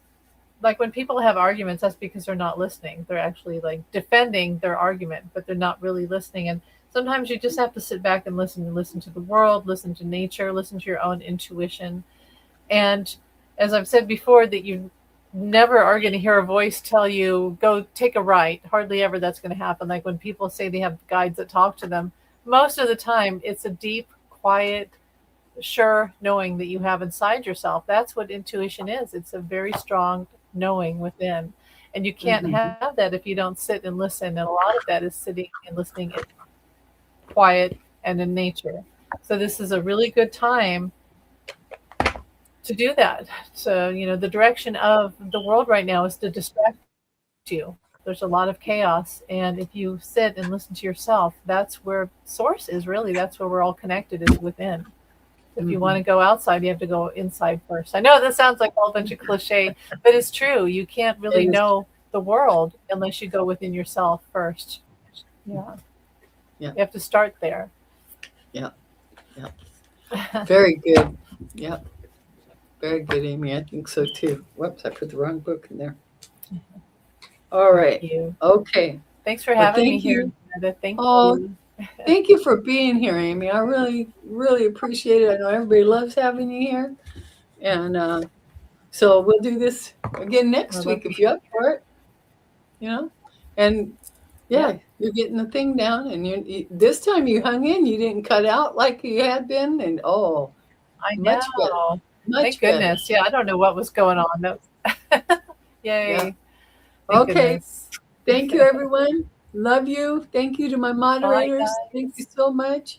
like when people have arguments, that's because they're not listening. They're actually like defending their argument, but they're not really listening. And sometimes you just have to sit back and listen to the world, listen to nature, listen to your own intuition. And as I've said before, that you never are going to hear a voice tell you, go take a right. Hardly ever that's going to happen. Like when people say they have guides that talk to them, most of the time it's a deep, quiet, sure knowing that you have inside yourself. That's what intuition is. It's a very strong knowing within. And you can't have that if you don't sit and listen. And a lot of that is sitting and listening in quiet and in nature. So this is a really good time to do that. So, the direction of the world right now is to distract you. There's a lot of chaos. And if you sit and listen to yourself, that's where source is really. That's where we're all connected, is within. If you want to go outside, you have to go inside first. I know this sounds like a whole bunch of cliche, but it's true. You can't really know the world unless you go within yourself first. Yeah. Yeah. You have to start there. Yeah. Very good. Yeah. Very good, Amy. I think so too. Whoops, I put the wrong book in there. All right. Thank you. Okay. Thanks for having me here. Thank you. Thank you for being here, Amy. I really, really appreciate it. I know everybody loves having you here. And so we'll do this again next week if you're up for it. And yeah, you're getting the thing down. And this time you hung in. You didn't cut out like you had been. And I know. Much Thank goodness. better. Yeah, I don't know what was going on. Yay. Yeah. Thank Okay. goodness. Thank you, everyone. Love you. Thank you to my moderators. Bye, thank you so much.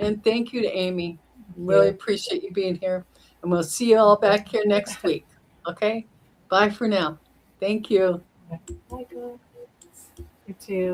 And thank you to Amy. Really appreciate you being here. And we'll see you all back here next week. Okay? Bye for now. Thank you. Bye, guys. You too.